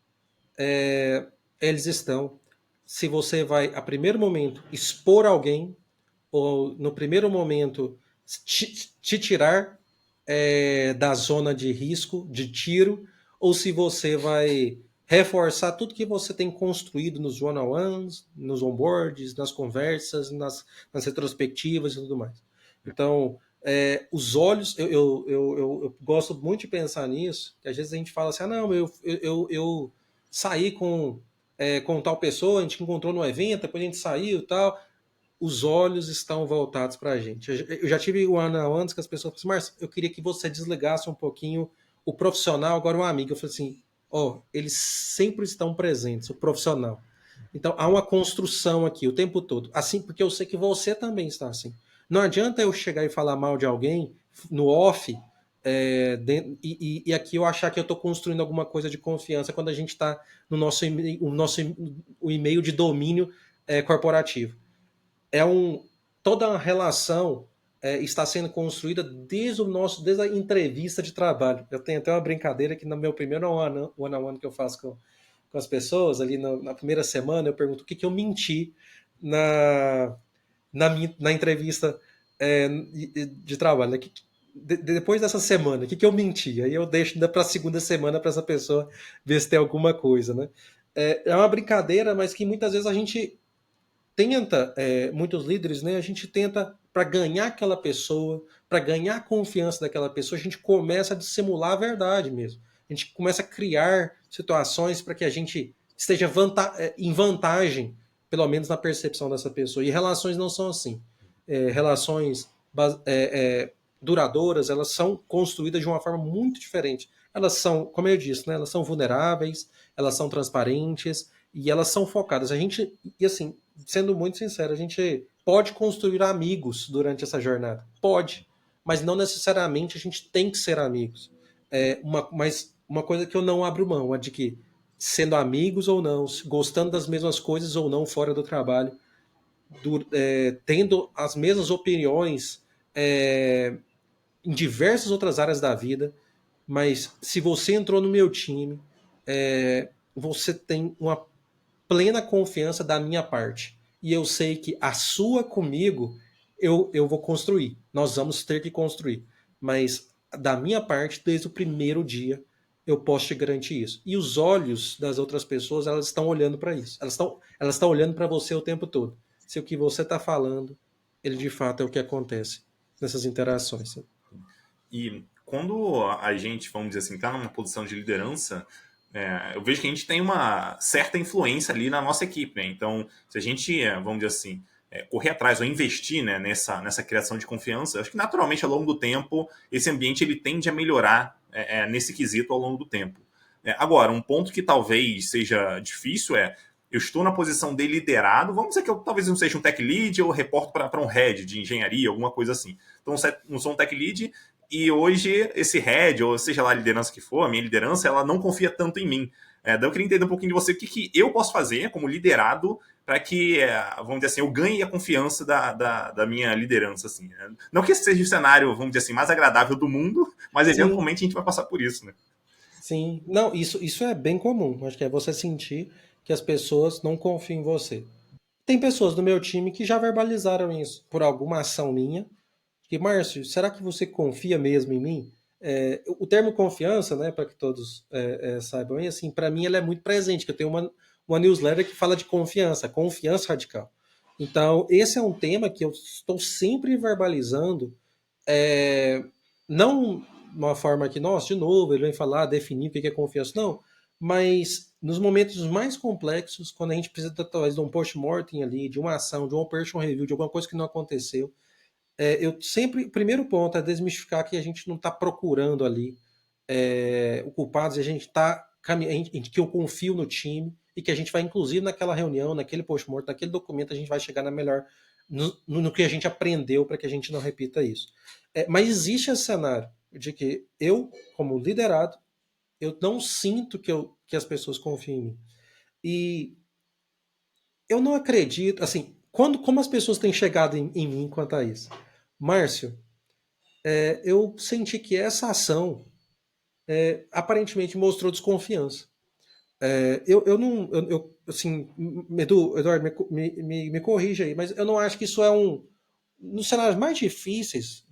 eles estão. Se você vai, a primeiro momento, expor alguém, ou no primeiro momento, te tirar da zona de risco, de tiro, ou se você vai reforçar tudo que você tem construído nos one-on-ones, nos onboards, nas conversas, nas retrospectivas e tudo mais. Então, os olhos, eu gosto muito de pensar nisso, que às vezes a gente fala assim, não, eu saí com com tal pessoa, a gente encontrou no evento, depois a gente saiu e tal. Os olhos estão voltados para a gente. Eu já tive um ano antes que as pessoas falaram assim, Márcio, eu queria que você desligasse um pouquinho o profissional, agora um amigo. Eu falei assim, eles sempre estão presentes, o profissional. Então, há uma construção aqui o tempo todo. Assim, porque eu sei que você também está assim. Não adianta eu chegar e falar mal de alguém no off, e aqui eu achar que eu estou construindo alguma coisa de confiança quando a gente está no nosso o e-mail de domínio corporativo. Toda a relação está sendo construída desde a entrevista de trabalho. Eu tenho até uma brincadeira que no meu primeiro one-on-one que eu faço com as pessoas, ali na primeira semana, eu pergunto o que eu menti na, na entrevista de trabalho. Depois dessa semana, o que eu menti? Aí eu deixo para a segunda semana para essa pessoa ver se tem alguma coisa, né? É uma brincadeira, mas que muitas vezes a gente tenta, muitos líderes, né? A gente tenta, para ganhar aquela pessoa, para ganhar a confiança daquela pessoa, a gente começa a dissimular a verdade mesmo. A gente começa a criar situações para que a gente esteja em vantagem, pelo menos na percepção dessa pessoa. E relações não são assim. Relações duradouras, elas são construídas de uma forma muito diferente. Elas são, como eu disse, né? Elas são vulneráveis, elas são transparentes e elas são focadas. E assim, sendo muito sincero, a gente pode construir amigos durante essa jornada. Pode. Mas não necessariamente a gente tem que ser amigos. Mas uma coisa que eu não abro mão é de que, sendo amigos ou não, gostando das mesmas coisas ou não fora do trabalho, tendo as mesmas opiniões em diversas outras áreas da vida, mas se você entrou no meu time, você tem uma plena confiança da minha parte. E eu sei que a sua comigo eu vou construir. Nós vamos ter que construir. Mas da minha parte, desde o primeiro dia, eu posso te garantir isso. E os olhos das outras pessoas, elas estão olhando para isso. Elas estão olhando para você o tempo todo. Se o que você está falando, ele de fato é o que acontece nessas interações. E quando a gente, vamos dizer assim, está numa posição de liderança, eu vejo que a gente tem uma certa influência ali na nossa equipe, né? Então, se a gente, vamos dizer assim, correr atrás ou investir, né, nessa criação de confiança, acho que naturalmente ao longo do tempo esse ambiente ele tende a melhorar nesse quesito ao longo do tempo. Agora, um ponto que talvez seja difícil eu estou na posição de liderado, vamos dizer que eu talvez não seja um tech lead ou reporto para um head de engenharia, alguma coisa assim. Então, não sou um tech lead e hoje esse head, ou seja lá a liderança que for, a minha liderança, ela não confia tanto em mim. Daí eu queria entender um pouquinho de você, o que eu posso fazer como liderado para que, vamos dizer assim, eu ganhe a confiança da minha liderança. Assim. Não que esse seja o cenário, vamos dizer assim, mais agradável do mundo, mas Sim, eventualmente a gente vai passar por isso, né? sim. Não, isso é bem comum. Acho que é você sentir que as pessoas não confiam em você. Tem pessoas do meu time que já verbalizaram isso por alguma ação minha. Que, Márcio, será que você confia mesmo em mim? O termo confiança, né, para que todos saibam, assim, para mim ela é muito presente, que eu tenho uma newsletter que fala de confiança radical. Então, esse é um tema que eu estou sempre verbalizando, não de uma forma que, nossa, de novo, ele vem falar, definir o que é confiança, não, mas nos momentos mais complexos, quando a gente precisa talvez de um post-mortem ali, de uma ação, de um operation review, de alguma coisa que não aconteceu, eu sempre, primeiro ponto é desmistificar que a gente não está procurando ali o culpado, a gente está que eu confio no time e que a gente vai, inclusive, naquela reunião, naquele post-mortem, naquele documento, a gente vai chegar na melhor no que a gente aprendeu para que a gente não repita isso. Mas existe esse cenário de que eu, como liderado, eu não sinto que as pessoas confiam em mim. E eu não acredito, assim, como as pessoas têm chegado em mim quanto a isso? Márcio, eu senti que essa ação aparentemente mostrou desconfiança. Eu não. Assim, Eduardo, me corrija aí, mas eu não acho que isso é um. Nos cenários mais difíceis,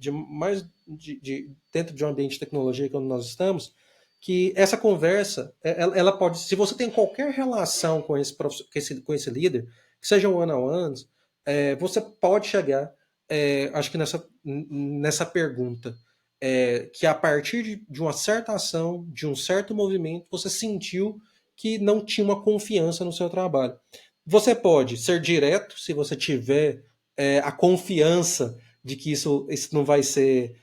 dentro de um ambiente de tecnologia como nós estamos, que essa conversa, ela pode. Se você tem qualquer relação com esse líder, que sejam one-on-ones, você pode chegar, acho que nessa pergunta, que a partir de uma certa ação, de um certo movimento, você sentiu que não tinha uma confiança no seu trabalho. Você pode ser direto, se você tiver a confiança de que isso não vai ser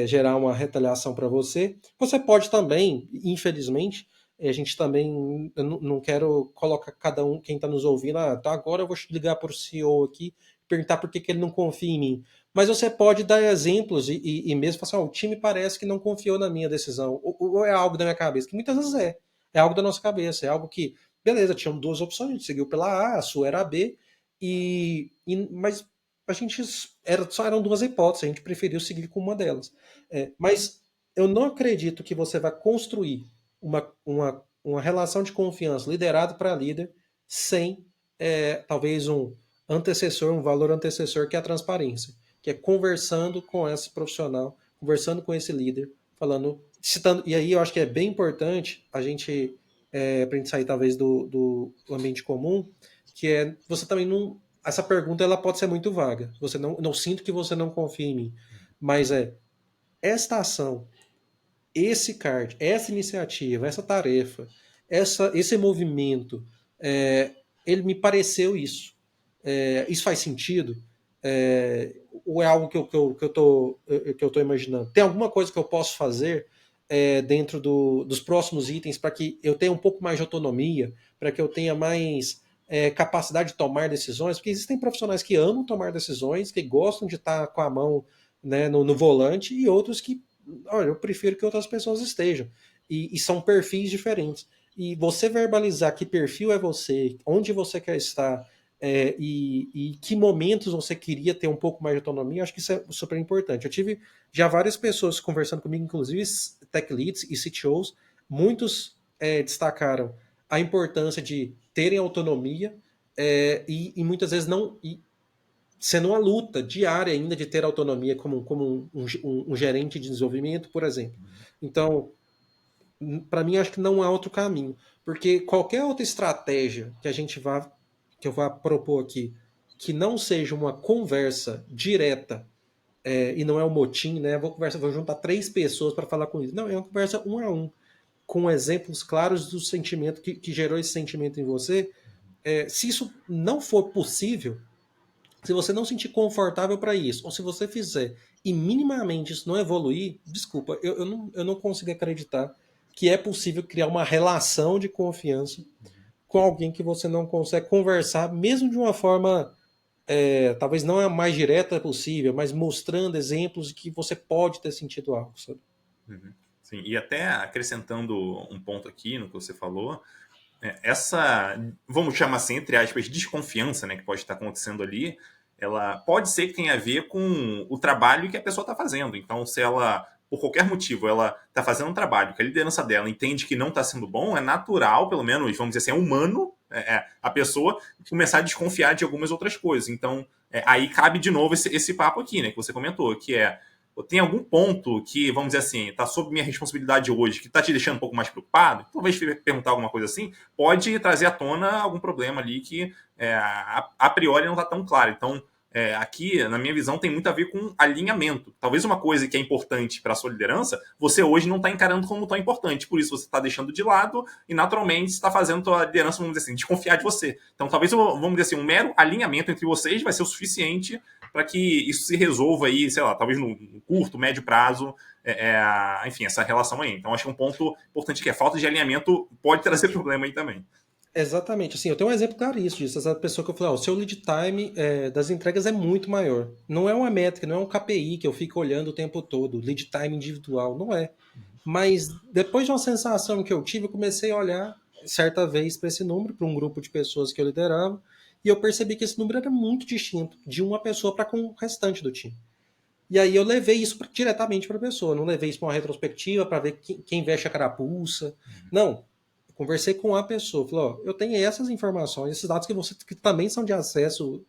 gerar uma retaliação para você. Você pode também, infelizmente, a gente também, eu não quero colocar cada um, quem está nos ouvindo, tá, agora eu vou ligar para o CEO aqui, perguntar por que ele não confia em mim. Mas você pode dar exemplos e mesmo falar assim, o time parece que não confiou na minha decisão, ou é algo da minha cabeça, que muitas vezes é algo da nossa cabeça, é algo que, beleza, tinham duas opções, a gente seguiu pela A sua era a B, mas a gente só eram duas hipóteses, a gente preferiu seguir com uma delas. Mas eu não acredito que você vai construir uma relação de confiança liderado para líder sem talvez um antecessor, um valor antecessor que é a transparência, que é conversando com esse profissional, conversando com esse líder, falando, citando, e aí eu acho que é bem importante a gente, para a gente sair talvez do ambiente comum, que é você também não. Essa pergunta ela pode ser muito vaga. Você não sinto que você não confia em mim, mas esta ação, esse card, essa iniciativa, essa tarefa, esse movimento, ele me pareceu isso. Isso faz sentido? Ou é algo que eu tô imaginando? Tem alguma coisa que eu posso fazer dentro dos próximos itens para que eu tenha um pouco mais de autonomia, para que eu tenha mais capacidade de tomar decisões? Porque existem profissionais que amam tomar decisões, que gostam de estar com a mão, né, no volante, e outros que, olha, eu prefiro que outras pessoas estejam. E são perfis diferentes. E você verbalizar que perfil é você, onde você quer estar, e que momentos você queria ter um pouco mais de autonomia, acho que isso é super importante. Eu tive já várias pessoas conversando comigo, inclusive tech leads e CTOs, muitos destacaram a importância de terem autonomia e muitas vezes não. Sendo uma luta diária ainda de ter autonomia como um gerente de desenvolvimento, por exemplo. Então, para mim, acho que não há outro caminho. Porque qualquer outra estratégia que eu vá propor aqui, que não seja uma conversa direta, e não é um motim, né? Vou juntar três pessoas para falar com isso. Não, é uma conversa um a um, com exemplos claros do sentimento que gerou esse sentimento em você. Se isso não for possível, se você não se sentir confortável para isso, ou se você fizer e minimamente isso não evoluir, desculpa, eu não consigo acreditar que é possível criar uma relação de confiança com alguém que você não consegue conversar, mesmo de uma forma, talvez não a mais direta possível, mas mostrando exemplos de que você pode ter sentido algo, sabe? Uhum. Sim, e até acrescentando um ponto aqui no que você falou, essa, vamos chamar assim, entre aspas, desconfiança, né, que pode estar acontecendo ali, ela pode ser que tenha a ver com o trabalho que a pessoa está fazendo. Então, se ela, por qualquer motivo, ela está fazendo um trabalho que a liderança dela entende que não está sendo bom, é natural, pelo menos, vamos dizer assim, é humano, a pessoa começar a desconfiar de algumas outras coisas. Então, aí cabe de novo esse papo aqui, né, que você comentou, que tem algum ponto que, vamos dizer assim, está sob minha responsabilidade hoje, que está te deixando um pouco mais preocupado, talvez perguntar alguma coisa assim, pode trazer à tona algum problema ali que a priori não está tão claro. Então, aqui, na minha visão, tem muito a ver com alinhamento. Talvez uma coisa que é importante para a sua liderança, você hoje não está encarando como tão importante. Por isso, você está deixando de lado e, naturalmente, está fazendo a sua liderança, vamos dizer assim, desconfiar de você. Então, talvez, vamos dizer assim, um mero alinhamento entre vocês vai ser o suficiente para que isso se resolva aí, sei lá, talvez no curto, médio prazo, enfim, essa relação aí. Então, acho que um ponto importante que a falta de alinhamento pode trazer problema aí também. Exatamente, assim, eu tenho um exemplo claríssimo disso, essa pessoa que eu falei, o seu lead time das entregas é muito maior. Não é uma métrica, não é um KPI que eu fico olhando o tempo todo, lead time individual, não é. Mas depois de uma sensação que eu tive, eu comecei a olhar certa vez para esse número, para um grupo de pessoas que eu liderava, e eu percebi que esse número era muito distinto de uma pessoa para com o restante do time. E aí eu levei isso diretamente para a pessoa, não levei isso para uma retrospectiva para ver quem veste a carapuça. Não, conversei com a pessoa, falei, ó, eu tenho essas informações, esses dados que também são de acesso,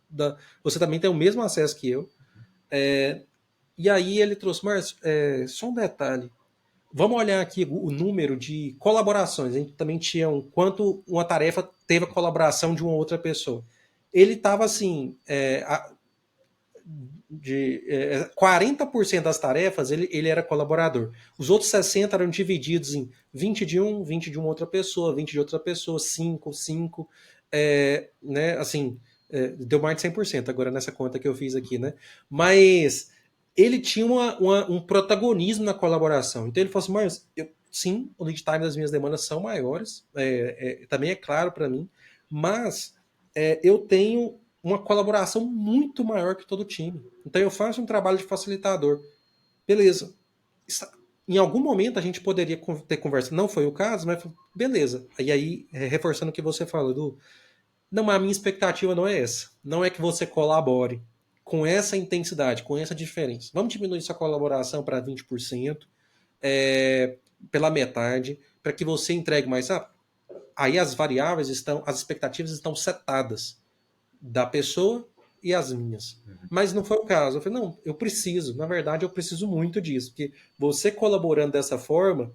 você também tem o mesmo acesso que eu. E aí ele trouxe, Márcio, só um detalhe, vamos olhar aqui o número de colaborações, a gente também tinha quanto uma tarefa teve a colaboração de uma outra pessoa. Ele estava assim, 40% das tarefas ele era colaborador. Os outros 60 eram divididos em 20 de um, 20 de uma outra pessoa, 20 de outra pessoa, 5, 5, né, assim, deu mais de 100% agora nessa conta que eu fiz aqui, né? Mas ele tinha um protagonismo na colaboração. Então ele falou assim, mas sim, o lead time das minhas demandas são maiores, também é claro para mim, mas eu tenho uma colaboração muito maior que todo o time. Então eu faço um trabalho de facilitador. Beleza. Em algum momento a gente poderia ter conversa. Não foi o caso, mas beleza. E aí, reforçando o que você falou, não, a minha expectativa não é essa. Não é que você colabore com essa intensidade, com essa diferença. Vamos diminuir essa colaboração para 20%, pela metade, para que você entregue mais rápido. Aí as variáveis as expectativas estão setadas da pessoa e as minhas. Mas não foi o caso. Eu falei, não, na verdade, eu preciso muito disso, porque você colaborando dessa forma,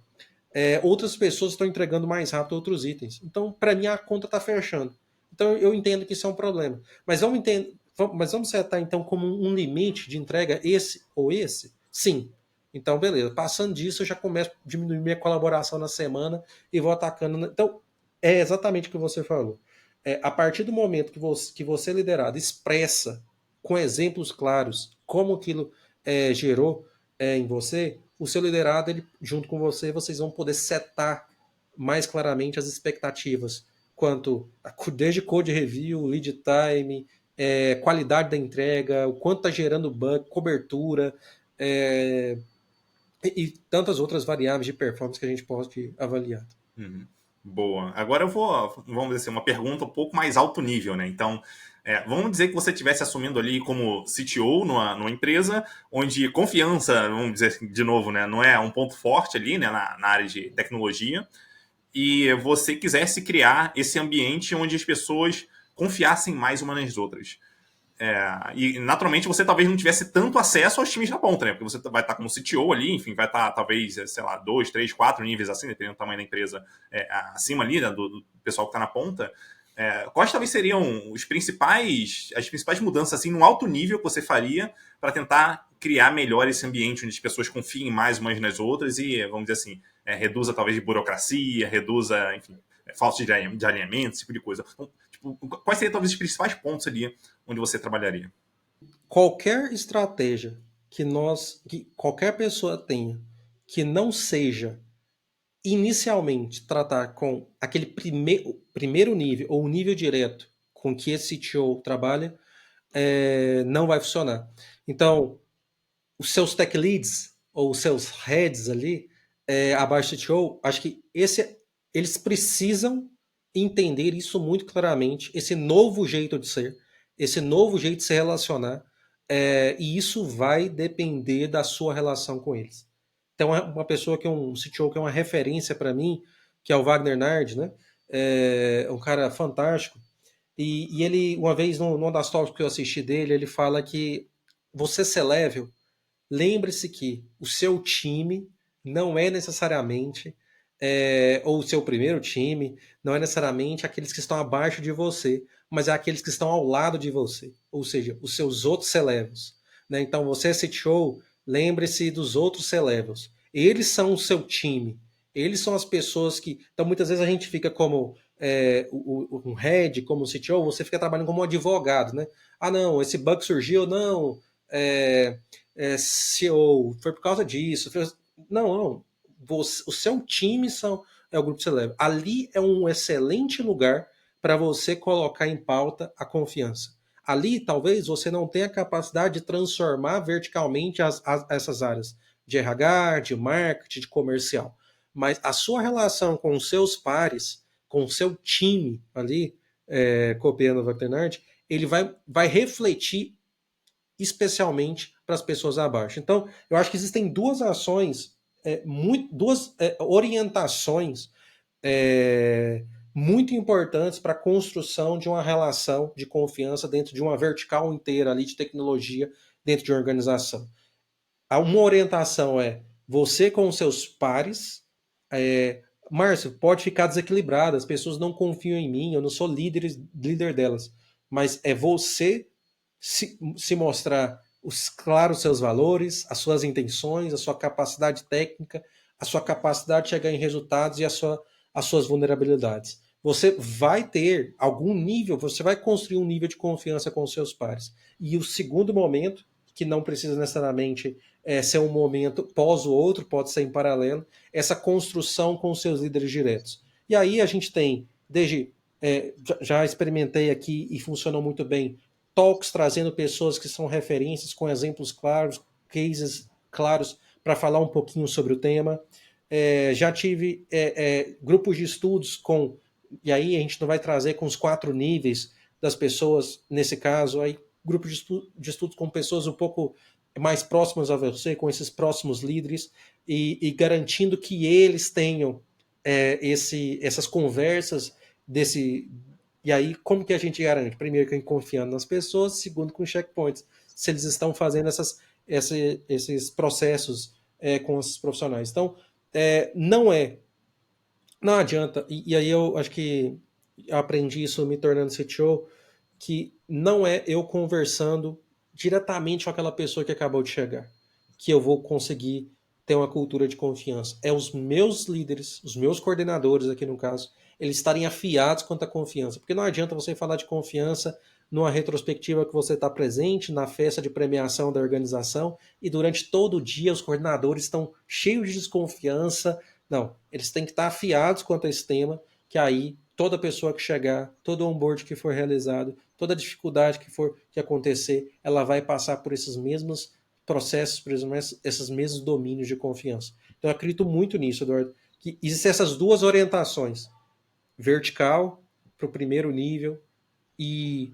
outras pessoas estão entregando mais rápido outros itens. Então, para mim, a conta está fechando. Então, eu entendo que isso é um problema. Mas vamos setar, então, como um limite de entrega esse ou esse? Sim. Então, beleza. Passando disso, eu já começo a diminuir minha colaboração na semana e vou atacando. Então, é exatamente o que você falou. A partir do momento que você liderado expressa com exemplos claros como aquilo gerou em você, o seu liderado, ele, junto com você, vocês vão poder setar mais claramente as expectativas quanto desde code review, lead time, qualidade da entrega, o quanto está gerando bug, cobertura e tantas outras variáveis de performance que a gente pode avaliar. Uhum. Boa. Agora eu vou, vamos dizer assim, uma pergunta um pouco mais alto nível, né? Então, vamos dizer que você estivesse assumindo ali como CTO numa empresa onde confiança, vamos dizer assim, de novo, né, não é um ponto forte ali, né, na área de tecnologia, e você quisesse criar esse ambiente onde as pessoas confiassem mais umas nas outras. E naturalmente você talvez não tivesse tanto acesso aos times da ponta, né? Porque você vai estar como CTO ali, enfim, vai estar talvez, sei lá, 2, 3, 4 níveis assim, dependendo do tamanho da empresa, acima ali, né, do pessoal que está na ponta. Quais talvez seriam as principais mudanças assim no alto nível que você faria para tentar criar melhor esse ambiente onde as pessoas confiem mais umas nas outras e, vamos dizer assim, reduza talvez de burocracia, reduza, enfim, falta de alinhamento, esse tipo de coisa. Então, tipo, quais seriam talvez os principais pontos ali onde você trabalharia? Qualquer estratégia que qualquer pessoa tenha que não seja inicialmente tratar com aquele primeiro nível ou o nível direto com que esse CTO trabalha, não vai funcionar. Então, os seus tech leads ou os seus heads ali, abaixo do CTO, acho que eles precisam entender isso muito claramente, esse novo jeito de ser, esse novo jeito de se relacionar, e isso vai depender da sua relação com eles. Então, uma pessoa que é um CTO, que é uma referência para mim, que é o Wagner Nard, né? É um cara fantástico. E ele, uma vez, numa das talks que eu assisti dele, ele fala que você ser level, lembre-se que o seu time não é necessariamente, ou o seu primeiro time, não é necessariamente aqueles que estão abaixo de você, mas é aqueles que estão ao lado de você, ou seja, os seus outros C-levels. Né? Então, você é CTO, lembre-se dos outros C-levels. Eles são o seu time, eles são as pessoas que. Então, muitas vezes a gente fica como um head, como um CTO, você fica trabalhando como um advogado, né? Ah, não, esse bug surgiu, não. CEO, foi por causa disso. Não. O seu time é o grupo C-Level. Ali é um excelente lugar para você colocar em pauta a confiança. Ali, talvez, você não tenha a capacidade de transformar verticalmente essas áreas de RH, de marketing, de comercial. Mas a sua relação com os seus pares, com o seu time ali, copiando o Vaternard, ele vai refletir especialmente para as pessoas abaixo. Então, eu acho que existem duas ações, duas orientações muito importantes para a construção de uma relação de confiança dentro de uma vertical inteira ali de tecnologia dentro de uma organização. Uma orientação é você com os seus pares. Márcio, pode ficar desequilibrado, as pessoas não confiam em mim, eu não sou líder delas, mas é você se mostrar claros seus valores, as suas intenções, a sua capacidade técnica, a sua capacidade de chegar em resultados e as suas vulnerabilidades. Você vai ter algum nível, você vai construir um nível de confiança com os seus pares. E o segundo momento, que não precisa necessariamente ser um momento pós o outro, pode ser em paralelo, essa construção com os seus líderes diretos. E aí a gente tem, desde já experimentei aqui e funcionou muito bem, talks trazendo pessoas que são referências com exemplos claros, cases claros para falar um pouquinho sobre o tema. Já tive grupos de estudos com, e aí a gente não vai trazer com os 4 níveis das pessoas, nesse caso, aí grupos de estudos com pessoas um pouco mais próximas a você, com esses próximos líderes, e garantindo que eles tenham essas conversas desse. E aí, como que a gente garante? Primeiro, que confiando nas pessoas, segundo, com checkpoints. Se eles estão fazendo esses processos com esses profissionais. Então, não adianta, e aí eu acho que eu aprendi isso me tornando CTO, que não é eu conversando diretamente com aquela pessoa que acabou de chegar, que eu vou conseguir ter uma cultura de confiança. É os meus líderes, os meus coordenadores aqui no caso, eles estarem afiados quanto à confiança. Porque não adianta você falar de confiança numa retrospectiva que você está presente, na festa de premiação da organização, e durante todo o dia os coordenadores estão cheios de desconfiança. Não, eles têm que estar afiados quanto a esse tema, que aí toda pessoa que chegar, todo onboard que for realizado, toda dificuldade que acontecer, ela vai passar por esses mesmos processos, por esses mesmos domínios de confiança. Então eu acredito muito nisso, Eduardo, que existem essas duas orientações, vertical para o primeiro nível e,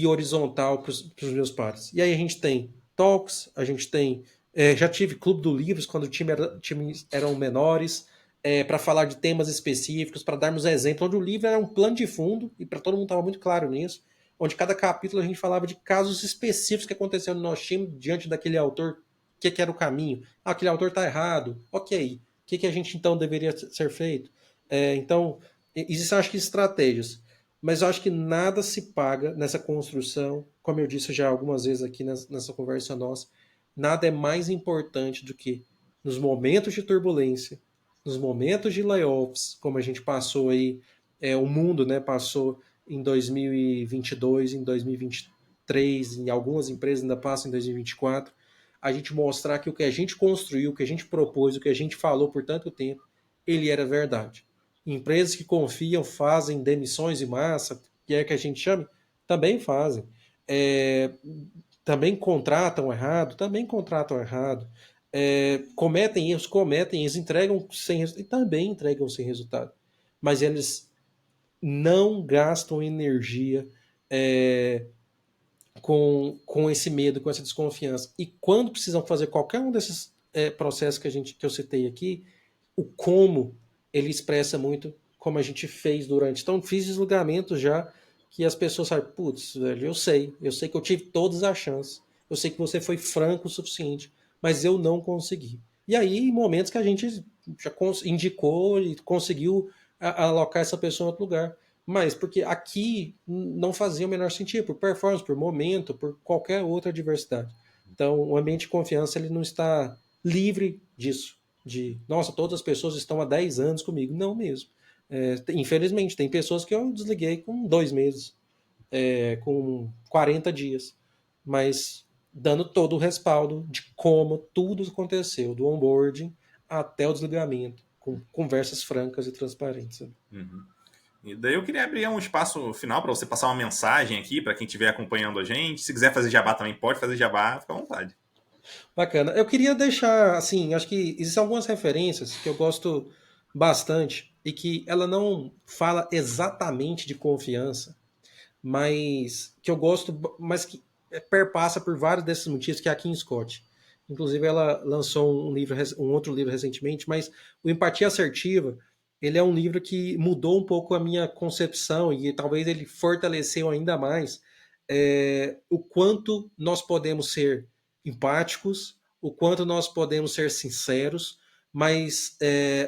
horizontal para os meus pares. E aí a gente tem talks, a gente tem já tive clube do livros quando o times eram menores, para falar de temas específicos, para darmos exemplo, onde o livro era um plano de fundo, e para todo mundo estava muito claro nisso, onde cada capítulo a gente falava de casos específicos que aconteceram no nosso time diante daquele autor, o que era o caminho. Ah, aquele autor está errado, ok. O que a gente então deveria ser feito? Então, existem acho que estratégias, mas eu acho que nada se paga nessa construção, como eu disse já algumas vezes aqui nessa conversa nossa, nada é mais importante do que nos momentos de turbulência, nos momentos de layoffs, como a gente passou aí, o mundo, né, passou em 2022, em 2023, em algumas empresas ainda passam em 2024, a gente mostrar que o que a gente construiu, o que a gente propôs, o que a gente falou por tanto tempo, ele era verdade. Empresas que confiam fazem demissões em massa, que é que a gente chama, também fazem. Também contratam errado, cometem erros, entregam sem resultado, e também entregam sem resultado. Mas eles não gastam energia com esse medo, com essa desconfiança. E quando precisam fazer qualquer um desses processos que eu citei aqui, o como ele expressa muito como a gente fez durante. Então, fiz desligamentos já que as pessoas sabem, putz, velho, eu sei que eu tive todas as chances, eu sei que você foi franco o suficiente, mas eu não consegui. E aí, em momentos que a gente já indicou e conseguiu alocar essa pessoa em outro lugar. Mas porque aqui não fazia o menor sentido, por performance, por momento, por qualquer outra adversidade. Então, o ambiente de confiança ele não está livre disso. De, nossa, todas as pessoas estão há 10 anos comigo. Não mesmo. Infelizmente, tem pessoas que eu desliguei com 2 meses, com 40 dias. Mas dando todo o respaldo de como tudo aconteceu, do onboarding até o desligamento, com conversas francas e transparentes. Uhum. E daí eu queria abrir um espaço final para você passar uma mensagem aqui para quem estiver acompanhando a gente. Se quiser fazer jabá também pode fazer jabá, fica à vontade. Bacana. Eu queria deixar, assim, acho que existem algumas referências que eu gosto bastante e que ela não fala exatamente de confiança, mas que eu gosto, mas que perpassa por vários desses motivos, que é a Kim Scott. Inclusive, ela lançou um outro livro recentemente, mas o Empatia Assertiva, ele é um livro que mudou um pouco a minha concepção e talvez ele fortaleceu ainda mais o quanto nós podemos ser empáticos, o quanto nós podemos ser sinceros, mas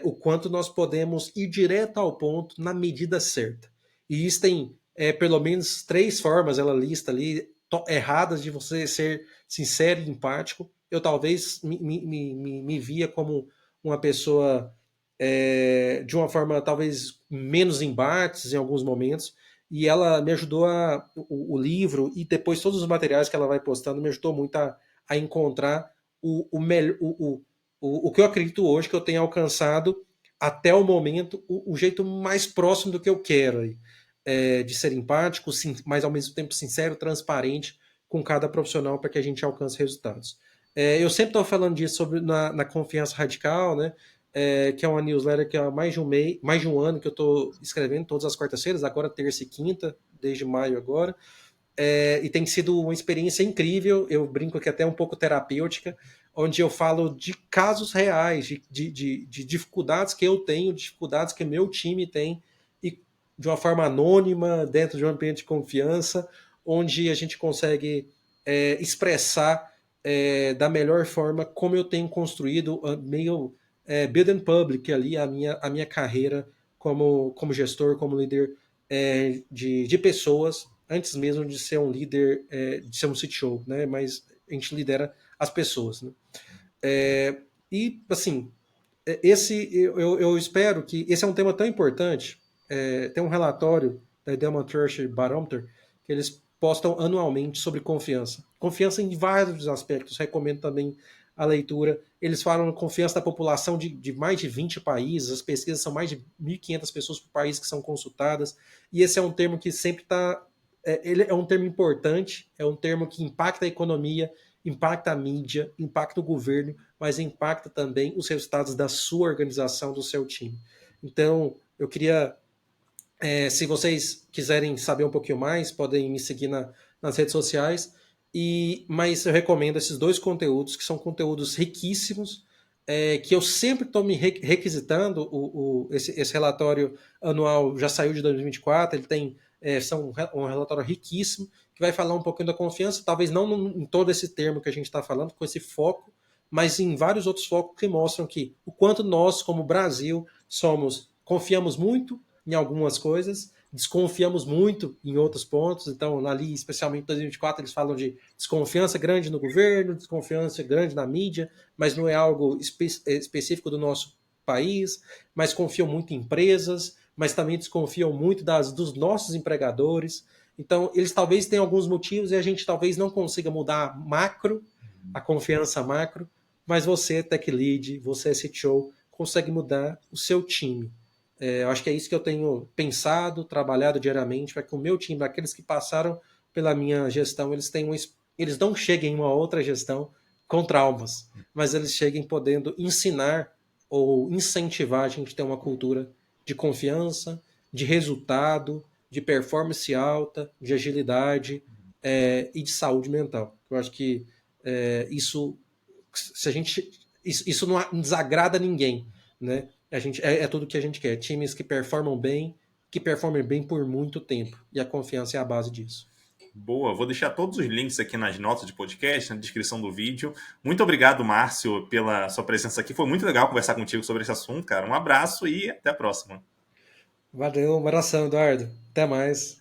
o quanto nós podemos ir direto ao ponto na medida certa. E isso tem pelo menos 3 formas, ela lista ali, erradas de você ser sincero e empático. Eu talvez me via como uma pessoa de uma forma talvez menos embates em alguns momentos, e ela me ajudou o livro e depois todos os materiais que ela vai postando me ajudou muito a encontrar o que eu acredito hoje que eu tenho alcançado até o momento, o jeito mais próximo do que eu quero aí, de ser empático, sim, mas ao mesmo tempo sincero, transparente com cada profissional para que a gente alcance resultados. Eu sempre estou falando disso sobre na Confiança Radical, né? Que é uma newsletter que há mais de um mês, mais de um ano que eu estou escrevendo todas as quartas-feiras, agora terça e quinta, desde maio agora. E tem sido uma experiência incrível, eu brinco que até um pouco terapêutica, onde eu falo de casos reais, de dificuldades que eu tenho, dificuldades que meu time tem, e de uma forma anônima, dentro de um ambiente de confiança, onde a gente consegue expressar da melhor forma como eu tenho construído meio build public ali a minha carreira como gestor, como líder de pessoas, antes mesmo de ser um líder, de ser um CTO, né? Mas a gente lidera as pessoas, né? E, assim, eu espero que esse é um tema tão importante. Tem um relatório da Delman Trust Barometer que eles postam anualmente sobre confiança. Confiança em vários aspectos. Recomendo também a leitura. Eles falam confiança da população de mais de 20 países. As pesquisas são mais de 1.500 pessoas por país que são consultadas. E esse é um termo que sempre está... ele é um termo importante, é um termo que impacta a economia, impacta a mídia, impacta o governo, mas impacta também os resultados da sua organização, do seu time. Então, eu queria, se vocês quiserem saber um pouquinho mais, podem me seguir nas redes sociais, mas eu recomendo esses dois conteúdos, que são conteúdos riquíssimos, que eu sempre estou me requisitando. Esse relatório anual já saiu de 2024, ele tem um relatório riquíssimo, que vai falar um pouquinho da confiança, talvez não em todo esse termo que a gente está falando, com esse foco, mas em vários outros focos que mostram que o quanto nós, como Brasil, confiamos muito em algumas coisas, desconfiamos muito em outros pontos. Então, ali, especialmente em 2024, eles falam de desconfiança grande no governo, desconfiança grande na mídia, mas não é algo específico do nosso país, mas confiam muito em empresas, mas também desconfiam muito dos nossos empregadores. Então, eles talvez tenham alguns motivos e a gente talvez não consiga mudar a confiança macro, mas você, Tech Lead, você, CTO, consegue mudar o seu time. Eu acho que é isso que eu tenho pensado, trabalhado diariamente, para que o meu time, aqueles que passaram pela minha gestão, eles não cheguem em uma outra gestão com traumas, mas eles cheguem podendo ensinar ou incentivar a gente a ter uma cultura de confiança, de resultado, de performance alta, de agilidade e de saúde mental. Eu acho que isso, se a gente, isso não desagrada ninguém, né? A gente, tudo que a gente quer. Times que performem bem por muito tempo. E a confiança é a base disso. Boa, vou deixar todos os links aqui nas notas de podcast, na descrição do vídeo. Muito obrigado, Márcio, pela sua presença aqui. Foi muito legal conversar contigo sobre esse assunto, cara. Um abraço e até a próxima. Valeu, um abração, Eduardo. Até mais.